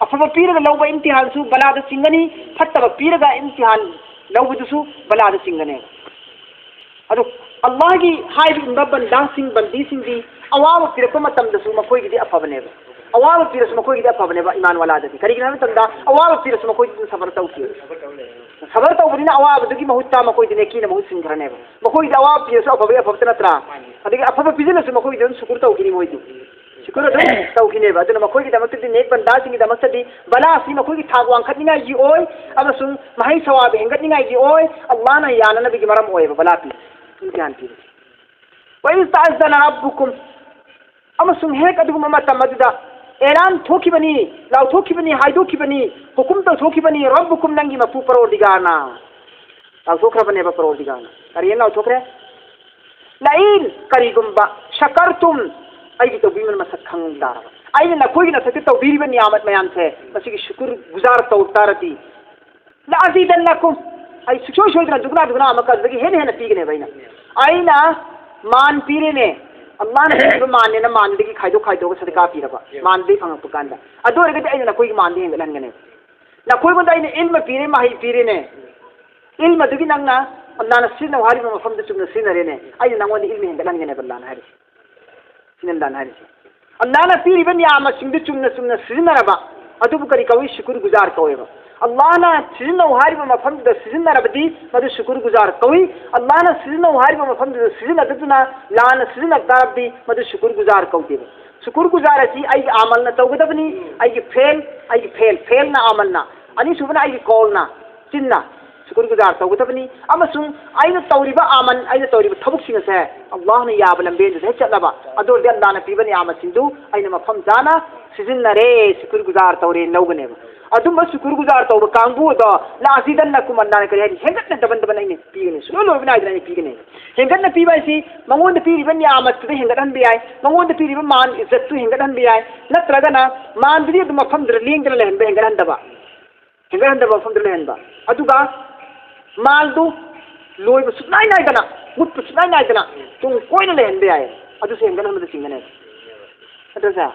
अफब पीरगा लौबा इम्तिहान सु बलाद सिंगनी फत्तब पीरगा इम्तिहान लौबदुसु बलाद सिंगने अदु अल्लाह की हाइब इंबा बंदा सिंग बंदी सिंग दी अवाब पीरको मतम दसु मकोई गी अफबने अवाब पीरस मकोई गी अफबने ईमान वाला दती करिगिना मतंदा अवाब पीरस मकोई सबर तौकी सबर तौबदिना अवाब दुगी महुत्ता मकोई दिने की न महुत सिंगरने मकोई अवाब पीरस अफबे अफब नत्रा अदगी अफब पिजनस मकोई दन सुकुर तौकी मोइदु सुकुर दन तौकीने अदुना मकोई गी दमक दी नेक बंदा सिंग दमक दी बला असि मकोई गी थाग वांखतनिगा जी ओय अमसुं महै सवाब हेंगतनिगा जी ओय अल्लाह ना याना नबी मरम ओय बला पी इम्तिहान पी वही ताज़ना रब्बुकुम अमसुं हेक अदुगुम मतम अदुदा ऐलान थोखिबनी लाउ थोखिबनी हाइदोखिबनी हुकुम तो थोखिबनी रब्बुकुम नंगी मफू परवरदिगारना लाउ थोखरबने बा परवरदिगारना करियन लाउ थोखरे लाइन करिगुम्बा शकरतुम आइगी तो बीमन मसक खंगदार आइने नकोई न सके तो बीरिबन नियामत मयान थे मसिगी शुक्र गुजार तो उतारती ला अजीदन्नकुम आई सुचो शोदना दुगना दुगना मका दगी हेने हेने पीगने बैना आइना मान पीरे ने अल्लाह ने मानने न मान दगी खाइदो खाइदो का सदका पीरबा मान दे फंग पुकांदा अदो रगते आइना कोई मान दे हेंगलनगने ना कोई बंदा आइने इल्म पीरे माही पीरे ने इल्म दगी नंगना अल्लाह ने सिन वारी मफम दे चुन सिनरे ने आइना नंगो दे इल्म हेंगलनगने बल्ला ना हरि सिनन दान हरि अल्लाह ने पीरिबन या मसिंग चुन चुन सिनरबा अदुबु करी कवि शुक्र गुजार कवेबा अल्लाह ना सिजन हारिब मफम द सिजन रबदी मदु शुक्र गुजार कवि अल्लाह ना सिजन हारिब मफम द सिजन अदुना लान सिजन अदारबदी मदु शुक्र गुजार कवदे शुक्र गुजार अछि आई अमल ना तौगदबनी आई फेल ना अमल ना अनि सुबना आई कॉल ना चिन्ना शुक्र गुजार तौगदबनी अमसुं आई तौरिबा अमल आई तौरिबा थबुक सिंग से अल्लाह ने याब लंबे से चलबा अदो दे अल्लाह ना पीबन याम सिंदु आई मफम जाना सिजन नरे शुक्र गुजार तौरे लौगने अदुम शुक्र गुजार तौब कांगबू दो लासीदन न कुमन्ना ने करी हेंगत न दबन दबन ने पीगने सुलो लो बिना इदने पीगने हेंगत न पीबाई सी मंगोंद पीरिबन यामत ते हेंगत हन बियाय मंगोंद पीरिब मान इज्जत तु हेंगत हन बियाय नत्रगना मान बिदि दु मफम दर लिंग दर लहन हेंगत हन दबा मफम दर लहन बा अदुगा माल दु लोय सुनाई नाय दना मुत सुनाई नाय दना तुम कोई न लहन बियाय अदु से हेंगत हन सिंगने अदसा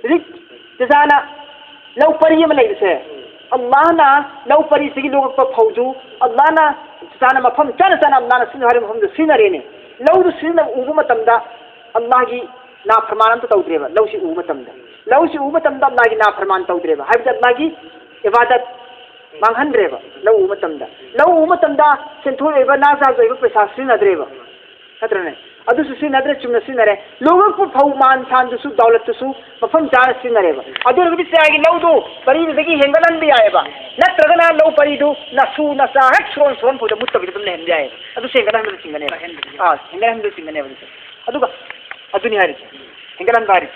रिक जजाना लौ परी में लेसे अल्लाह ना लौ परी से लोग पर फौजू अल्लाह ना जाना मफम चन चन अल्लाह ना सिन हरे मफम सिनरे ने लौ दु सिन उबु मतमदा अल्लाह की ना फरमान तो तौद्रेबा लौ सी उबु मतमदा लौ सी उबु मतमदा अल्लाह की ना फरमान तौद्रेबा हाय अल्लाह की इबादत मांगहनद्रेबा लौ उबु मतमदा सेंथोरेबा ना जा जोइबा पैसा सिनद्रेबा नत्रने अदु सिनद्रे चुम सिनरे लोगों को फौ मान सान दुसु दौलत दुसु मफम जान सिनरेबा अदु रबि से आगे लौ दो परी दगी हेंगलन भी आएबा नत्रगना लौ परी दो नसु नसा हट सोन सोन फुद मुत्त भी तुमने हेंदे आए अदु से हेंगलन भी सिंगने हां हेंगलन भी सिंगने अदु अदु नि हरि हेंगलन बारी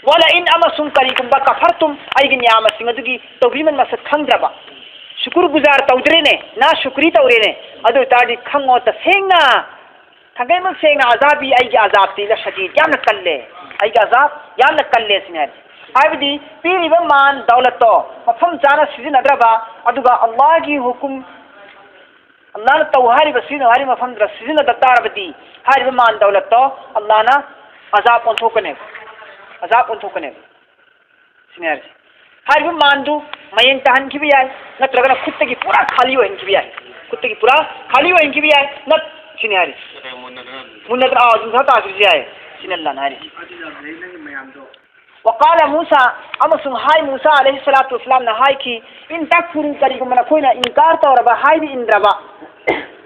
wala in amasung karigum ba kafartum ay ginyama singadugi tawbiman masat khangdraba syukur guzar tawdre ne na shukri tawre ne adu tadi khango ta sengna thagai mak sengna azabi ay gi azab ti la shadid yam kalle ay gi azab yam kalle sinar abdi piri ba man dawlat to mafam jana sizin adraba aduga allah gi hukum allah na tawhari basin hari mafam dra sizin adtar abdi hari ba man dawlat to allah na azab on thokane azab on thokane sinar hari mandu mayen tahan ki bi ay natraga khutta ki pura khali ho ki bi ay khutta ki pura khali ho ki bi ay nat sinari munna ta azun thata ki ay sinallan hari وقال موسى أمسون هاي موسى عليه الصلاة والسلام نهاي كي إن تكفروا كريكم من كوينا إنكار توربا هاي بإندربا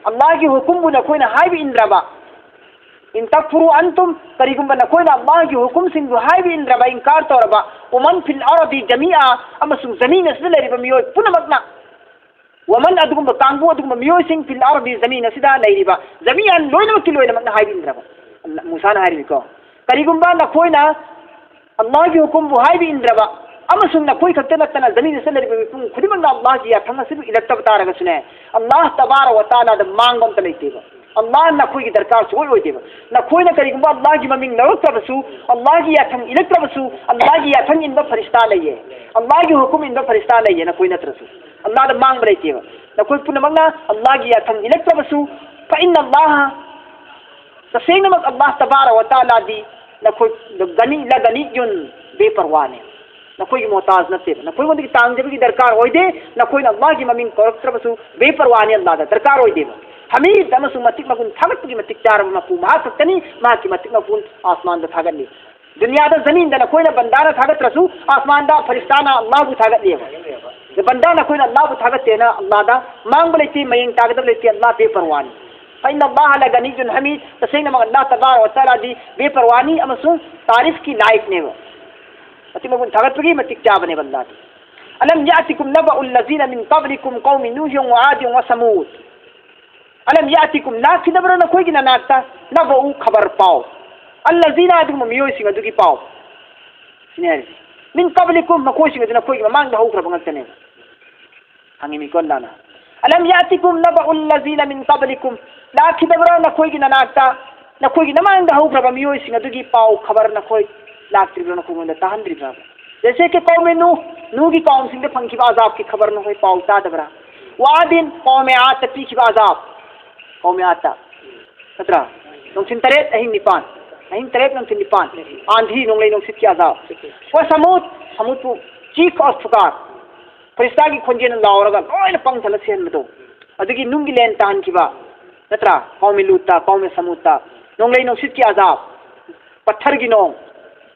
الله كي حكم بنا كوينا هاي بإندربا إن تكفروا أنتم كريكم من كوينا الله كي حكم سنجو هاي بإندربا إنكار توربا ومن في الأرض جميعا أمسون زمين سدل ربا ميوي بنا مغنا ومن أدكم بكانبو أدكم ميوي سنج في الأرض زمين سدا ليربا زميعا لوينا وكي لوينا مغنا هاي بإندربا موسى نهاي بكو كريكم بنا كوينا Allah की हुकुम वो हाई भी इंद्रबा अम सुनना कोई खत्ते लगता ना जमीन से लड़ी भी खुद मंगा अल्लाह की या सिर्फ इलेक्ट बता रहा सुने अल्लाह तबार व तआला द मांग बंत लेते बा अल्लाह ना कोई की दरकार सोई होते बा ना कोई ना करी अल्लाह की ममिंग नरक बसु अल्लाह की या थम इलेक्ट बसु अल्लाह की या थम इन फरिश्ता लइए अल्लाह की हुकुम इन फरिश्ता लइए ना कोई ना तरसु अल्लाह द मांग लेते बा ना कोई पुन मंगा अल्लाह की या थम इलेक्ट बसु फ इन अल्लाह तसेंग नमक अल्लाह तबार व तआला दी ना कोई गनी ला गनी जुन बेपरवाह ने नखोई मोहताज नते नखोई तांगजबी दरकार होइदे नखोई अल्लाह की ममिंग कौरक्त्रबसु बेपरवानी अल्लाह दा दरकार होइदे हमीद अमसु मतिक मकुन थागतगी मतिक चार मकू मा सकतनी मा की मतिक मकुन आसमान दा थागतली दुनिया दा जमीन दा नखोई बंदाना थागत्रसु आसमान दा फरिश्ताना अल्लाह बु थागतली जे बंदा नखोई अल्लाह बु थागते ना अल्लाह दा मांग लेती मयंग तागत लेती अल्लाह बेपरवानी इन अल्लाह लगनीजुन हमीद तसेंग अल्लाह तबारक व तआला दी बेपरवानी अमसु तारीफ की लायक ने मतिक मकुन थागतगी मतिक चाबने बंदा अलम यातिकुम नबअुल लजीना मिन क़ब्लिकुम क़ौमि नूह व आद व समूद अलम यातिकुम ला किदबर न कोई गिना नाकता नबअु खबर पाओ अल्लजीना अदुम मियोय सिंग अदुगी पाओ सिनेर मिन क़ब्लिकुम मकोय सिंग अदुना कोई मांग दा होखर बंगतने हंगी मी कोल्लाना अलम यातिकुम नबअुल लजीना मिन क़ब्लिकुम ला किदबर न कोई गिना नाकता न कोई गिना मांग दा होखर मियोय सिंग अदुगी पाओ खबर न कोई लाक्त्रिब्रा न कोई ताहंद्रिब्रा जैसे कि कौम नूह की कौम सिंह फंखिबा अजाब की खबर न कोई पाओ तादबरा वादिन कौम आद पीखिबा अजाब कौम आता सतरा नोंसिन तरेत अहिं निपान अहिं तरेत नोंसिन निपान आंधी नोंगले नोंसित की अजाब वो समुद चीख और पुकार फरिश्ता की खोंजेन लावरगा लोइन पंगथल सेनबदो अदुगी नुंगी लेन ताहनखिबा नत्रा कौम लूता कौम समुदता नोंगले नोंसित की अजाब पत्थर की नोंग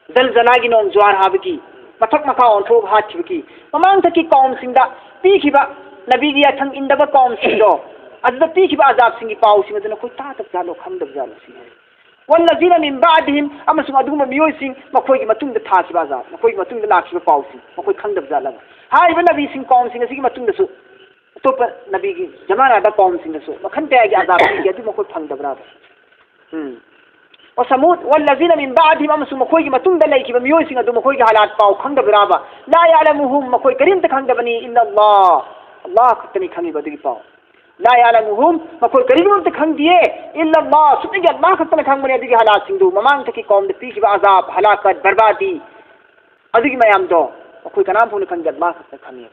जलजला की नोंग ज्वार हाबकी मथक मखा ओंथोब हाथिबकी ममांग तकी कौम सिंदा पीखिबा नबी की अथंग इंदबा कौम सिंदो अदुदा पीखिबा अजाब सिंगी पाउ सिंगदना कोई तातब जालो खंदब जालो सिंग वल्लजीना मिन बादिहिम अमसुम अदुगुम मियोय सिंग मखोय की मतुंग दा थाखिबा अजाब मखोय की मतुंग दा लाखिबा पाउ सिंग मखोय खंदब जाला हाइबा नबी सिंग कौम सिंग सिगी मतुंग दसु तो नबी की जमाना दा कौम सिंग दसु मखन ते की अजाब सिंगी अदु मखोय फंगदबरा वसमूद वल्लजीना मिन बादिहिम अमसुम मखोय की मतुंग दा लैखिबा मियोय सिंग अदु मखोय की हालात पाउ खंदबराबा ला यालमुहुम मखोय करीमत खंदबनी इल्ला अल्लाह खतनी खंगिबा दुगी पाउ ला यालमुहुम मखोय करीमत खंगिए इल्ला अल्लाह सुनिगे अल्लाह खतन खंगबने अदुगी हालात सिंदु ममांग तकी कौम दा पीखिबा अजाब हलाकत बर्बादी अदुगी मयाम दो मखोय कनाम फुन खंगे अल्लाह खतन खंगिए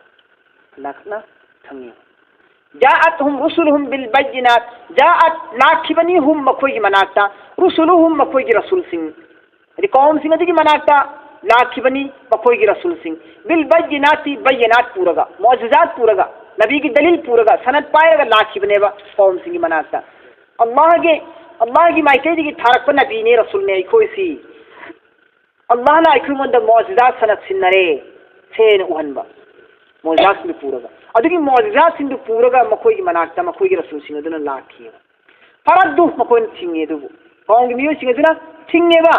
अल्लाह खतना खंगिए जाअतहुम रुसुलुहुम बिल बय्यिनात जाअत लाखिबनी हुम मखोय की मनाकता रुसुलुहुम मखोय की रसूल सिंह यदि कौम सिंह की मनाकता लाखिबनी मखोय की रसूल सिंह बिल बय्यिनाति बय्यिनात पूरगा मौजूजात पूरगा नबी की दलील पूरगा सनद पाएगा लाखिबनेबा कौम सिंह की मनाकता अल्लाह की माइकई की थारक नबी ने रसूल ने अखोय सी अल्लाह ना अखोय मोंद मौजूजात सनद सिन्नरे सेन उहनबा मौजूजात में पूरगा अदुगी मौजूजात सिंह पूरगा मखोय की मनाकता मखोय की रसूल सिंह अदुना लाखिए फरद्दु मखोय थिंगे दुबु कौम की मियोय सिंह अदुना थिंगेबा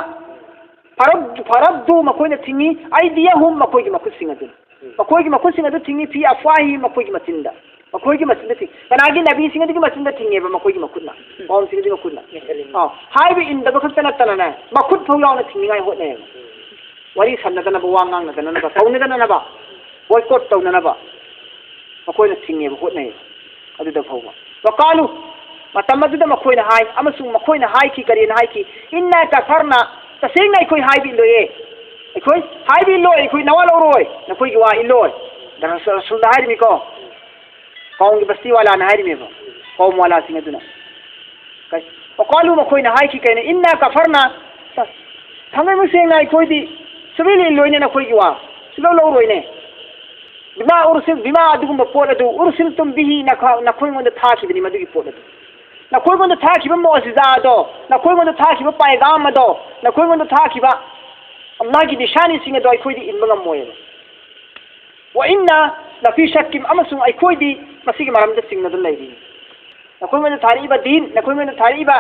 फरद्दु मखोय थिंगी आइदियहुम मखोय की मखुत सिंह अदुना मखोय की मखुत सिंह अदु थिंगी फी अफवाही मखोय की मचिंदा मखोय की मचिंदा थिंग कनागी नबी सिंह अदुगी मचिंदा थिंगेबा मखोय की मखुतना कौम सिंह अदुगी मखुतना हाइबे इंदबा खतना तलना मखुत फौलावना थिंगिगाय होने वरी सन्नदनबा वा ngangnadana तौनदनबा boycott तौननबा मखोयना थिंगेबा होने अदुदा फौबा वकालु मतमदुदा मखोयना हाय अमसुंग मखोयना हाय की करेना हाय की इन्ना कफरना तसेंग अखोय हायबि लोये अखोय हायबि लोय अखोय नवा लौरोय नखोय की वा इलोय रसूल हायरि मिको कौम की बस्ती वाला ना हायरि मेबा कौम वाला सिंग अदुना कय वकालु मखोयना हाय की करेना इन्ना कफरना थंगै मुसेंग अखोय दी सुबिलि लोयने नखोय की वा सुलो लौरोयने बिमा अदुगुम पोट अदु उरसिलतुम बिही नखोय मोंद थाखिबनि मदुगी पोट अदु नखोय मोंद थाखिबा मौजिजा दो नखोय मोंद थाखिबा पैगाम दो नखोय मोंद थाखिबा अल्लाह की निशानी सिंह दो अखोय दी इनबगम मोय व इन्ना लफी शक्किम अमसुंग अखोय दी मसिगी मरम द सिंह दु लैदी नखोय मोंद थारीबा दीन नखोय मोंद थारीबा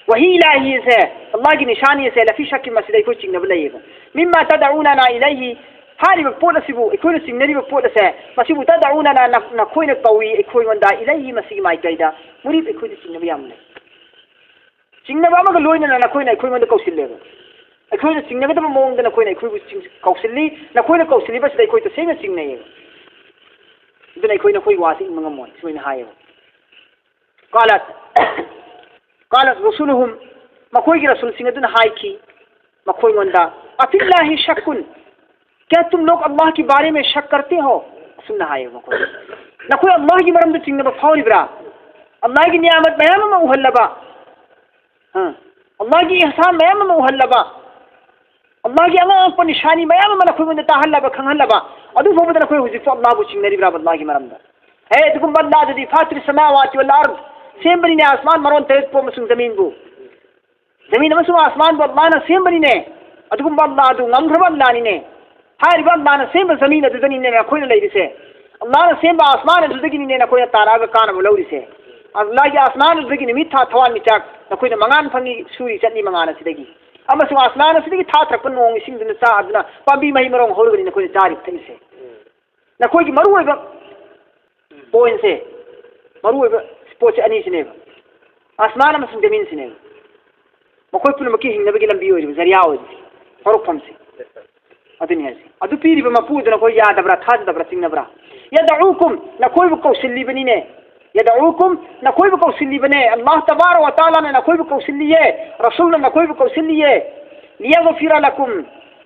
वही इलाही से अल्लाह की निशानी से लफी शक्किम मसिद अखोय चिंग न लैयेबा मिम्मा तदउना इलैहि हारिबा पोट असिबु अखोयना सिंगनरिबा पोट असे मसिबु तदउना नखोयना कौई अखोय वंदा इलैहि मसिगी माइकैदा मुरिब अखोय चिंगनबा यामने चिंगनबा अमग लोयना नखोयना अखोय वंदा कौसिलेबा अखोयना चिंगनगदबा मोंगदा नखोयना अखोयबु कौसिल्ली नखोयना कौसिलिबा सिदा अखोय तसेंगा चिंगनैयेबा दुना अखोयना अखोय वासि मंगमोय सुमैना हायेबा कालत रसूलुहुम मखोय की रसूल सिंह दुना हायकी मखोय वंदा अफिल्लाहि शक्कुन क्या तुम लोग अल्लाह के बारे में शक करते हो सुनना है नखोय अल्लाह की मरम चिंगब फाउरिब्रा अल्लाह की नियामत मयाम में उहल्लबा अल्लाह की एहसान मयाम में उहल्लबा अल्लाह की अंगप निशानी मयाम मन अखोई ताहल्लबा खंगहल्लबा अदु फोबदन अखोई हुजिक अल्लाह बु चिंगनरिब्रा अल्लाह की मरमदा है दुगुम अल्लाह दि फातिर समावाति वल अर्द सेम बनी ने आसमान मरोन तेज पो मसुंग जमीन मसुंग आसमान बु अल्लाह न सेम बनी ने अदुगुम अल्लाह दु ngमग्रब अल्लाह नि ने हारिबा अल्लाह न सेम जमीन अदु दनि ने अखोई न लेरिसे अल्लाह न सेम आसमान अदु दनि ने अखोई तारागा कान बु लौरिसे अल्लाह की आसमान अदु दनि मिथा थवान मिचाक अखोई न मंगान फंगी सूरी चटनी मंगान सिदगी अमसुंग आसमान सिदगी था थरप नोंग इसिंग दुन चा अदुना पाबी मही मरोंग होरगनि नखोई चारि थैसे नखोई की मरु होइबा पॉइंट से मरु होइबा स्पोर्ट्स अनि सिने आसमान अमसुंग जमीन सिने मखोई पुनमकी हिंगनबगी लंबी होइबा जरिया होइबा हरफम से अदुनि हसे अदु पीरिबा मपुदुना कोई यादबरा थाजदबरा चिंगनबरा यदउकुम नखोई बु कौशल्ली ने यदउकुम नखोई बु कौशल्ली बने अल्लाह तबारक व तआला ने नखोई बु कौशल्ली है रसूल ने नखोई बु कौशल्ली है लियगफिर लकुम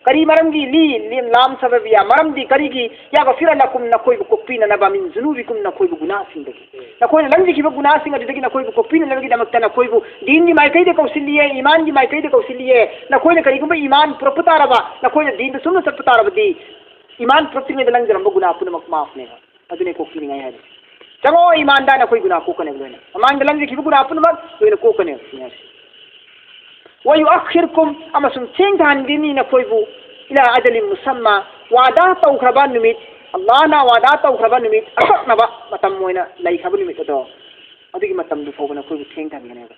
करी मरमगी ली लाम सबबिया मरमदी करीगी या गफिर लकुम नखोई बु कोपी नबा मिन जुनूबिकुम नखोई बु गुनाह सिंदगी नखोई लंगी की गुनाह सिंग अदुदगी नखोई बु कोपी नबगी दमकता नखोई बु दीन की माइकई दे कौशल्ली है ईमान की माइकई दे कौशल्ली है नखोई ने करीगुम ईमान पुरपतारबा नखोई ने दीन सुन सपतारबदी ईमान प्रति में लंग जरम गुनाह पुनमक माफ नेगा अदुने कोपी निगाय है चलो ईमानदार नखोई गुनाह को कने लोने अमान लंगी की गुनाह पुनमक लोने को कने वयुअखिरकुम अमसुम चेंग धानदिनी नखोइबु इला अजलि मुसम्मा वादा तौखरबा निमित अल्लाह ना वादा तौखरबा निमित अकनबा मतम मोइना लैखबु निमित दो अदिगी मतम दु फोबना कोइबु चेंग धानगनेबा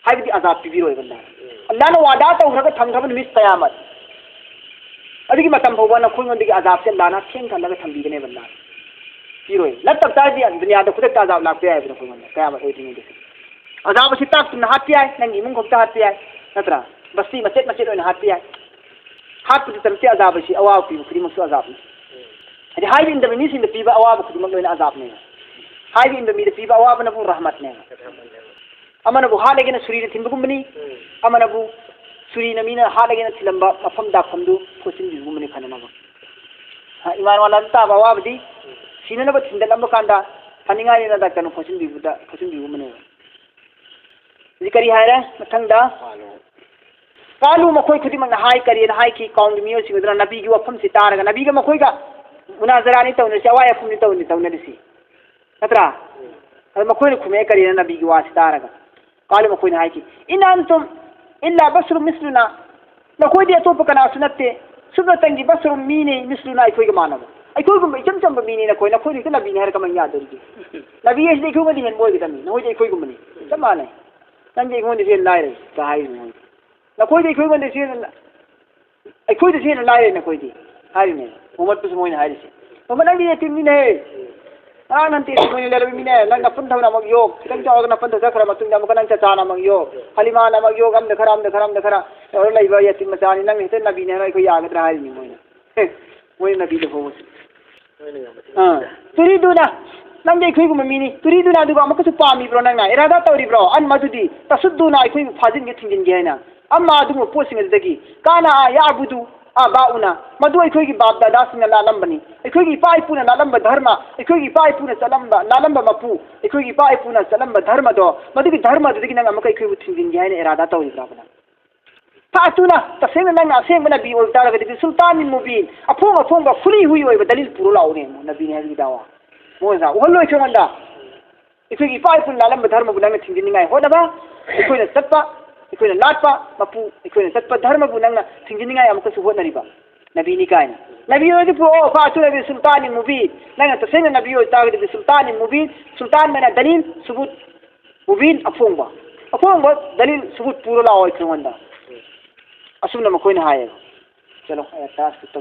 हाइबदि अजाब पिबिरोय बल्ला अल्लाह ना वादा तौखरबा थमखबु निमित कयामत अदिगी मतम फोबना कोइंगोंदिगी अजाब से लाना चेंग धानलगा थमबिगने बल्ला पिरोय लतक तादि दुनिया दा खुदक अजाब लापे आय बना कोइंगोंदा कयामत होइदिनि दे अजाब से ताक तुन हात्य आय नंगी मुंग खोक्ता हात्य आय नत्रा बस्ती मचेत मचेत ओइना हात्य आय हात्पदि तमते अजाब से अवाब पि खुदिमसु अजाब ने हदि हाइबि इंद मिनि सिंद पिबा अवाब खुदिमक लोइना अजाब ने हाइबि इंद मिद पिबा अवाब नबु रहमत ने अमनबु हालेगेना सुरीना थिंबगुमबनी अमनबु सुरीना मीना हालेगेना थिलंबा मफम दाफमदु कोचिन बिगुमबनी खननबा हा इमान वाला ता अवाबदि सिननबा थिंदलंबा कांदा फनिंगाय ना दाकन कोचिन बिगुमबनी जिकरी हायरा मथंगदा कालू मखोई खुदिमक हाय करी हाय की कौन मियो सिगदरा नबी की वफम से तारगा नबी का मखोई का मुनाजरानी तौने से अवाय फुमनी तौने दिसी नत्रा अद मखोई खुमे करी नबी की वास तारगा कालू मखोई हाय की इन अंतुम इल्ला बसरु मिस्लुना मखोई दे तो पकना सुनते सुबतंगी बसरु मीने मिस्लुना इखोई का मानब इखोई को इचम चम मीने न कोई न कोई नबी ने हर कमन याद दरगी नबी ये देखो गदी मन बोई गदमी न होई इखोई को मनी समाने नंगे इखोई दे लाय रे कहाई न नखोई इखोई को दे इखोई दे लाय रे नखोई दी हारी ने मोहम्मद पुस मोइन हारी से मोहम्मद नंगी ये तिमी ने आ नंती मोइन ले रबी ने लंगा पुंथवना मग योग सिदंग जावगना पंथ जखरा मतुंगा मकनंग चाना मग योग हलिमा ना मग योग हम दखरा और लइबा ये तिम चानी नंग हिते नबी ने इखोई यागत हारी नि मोइन नबी दे होस हां तुरीदुना नंगे इखोई को ममीनी तुरीदुना दुगा मकसु पामी ब्रो नंगा इरादा तौरी ब्रो अन मदुदी तसुद्दुना इखोई फाजिन के थिंगिन गे हैना अम्मा दुगो पोसिंग दगी काना याबुदु आबाउना मदु इखोई की बाप दादा सिंग लालंबनी इखोई की पाई पुना लालंब धर्म इखोई की पाई पुना चलंब लालंब मपु इखोई की पाई पुना चलंब धर्म दो मदु की धर्म दगी नंगा मकै इखोई थिंगिन गे हैना इरादा तौरी ब्रो बना फातुना तसेंग नंगा सेंग बना बी ओल तारगदी सुल्तान मुबीन अफोंग फुली हुई ओय दलील पुरो लाउने नबी ने हरी दावा मोजा ओहलो चोंदा इखोई की पाई पुना लालंब धर्म बुना थिंगिन निगाय होदबा इखोई ने चप्पा इखोई ने लाटपा मपु इखोई ने चप्पा धर्म बुना थिंगिन निगाय अमकसु होनरिबा नबी नि कायना नबी ओय पु ओ फातुना बि सुल्तान मुबीन नंगा तसेंग नबी ओय तागदी सुल्तान मुबीन सुल्तान मेना दलील सबूत मुबीन अफोंग दलील सबूत पुरो लाओ इखोंदा असुम न मखोई न हाय चलो तास तो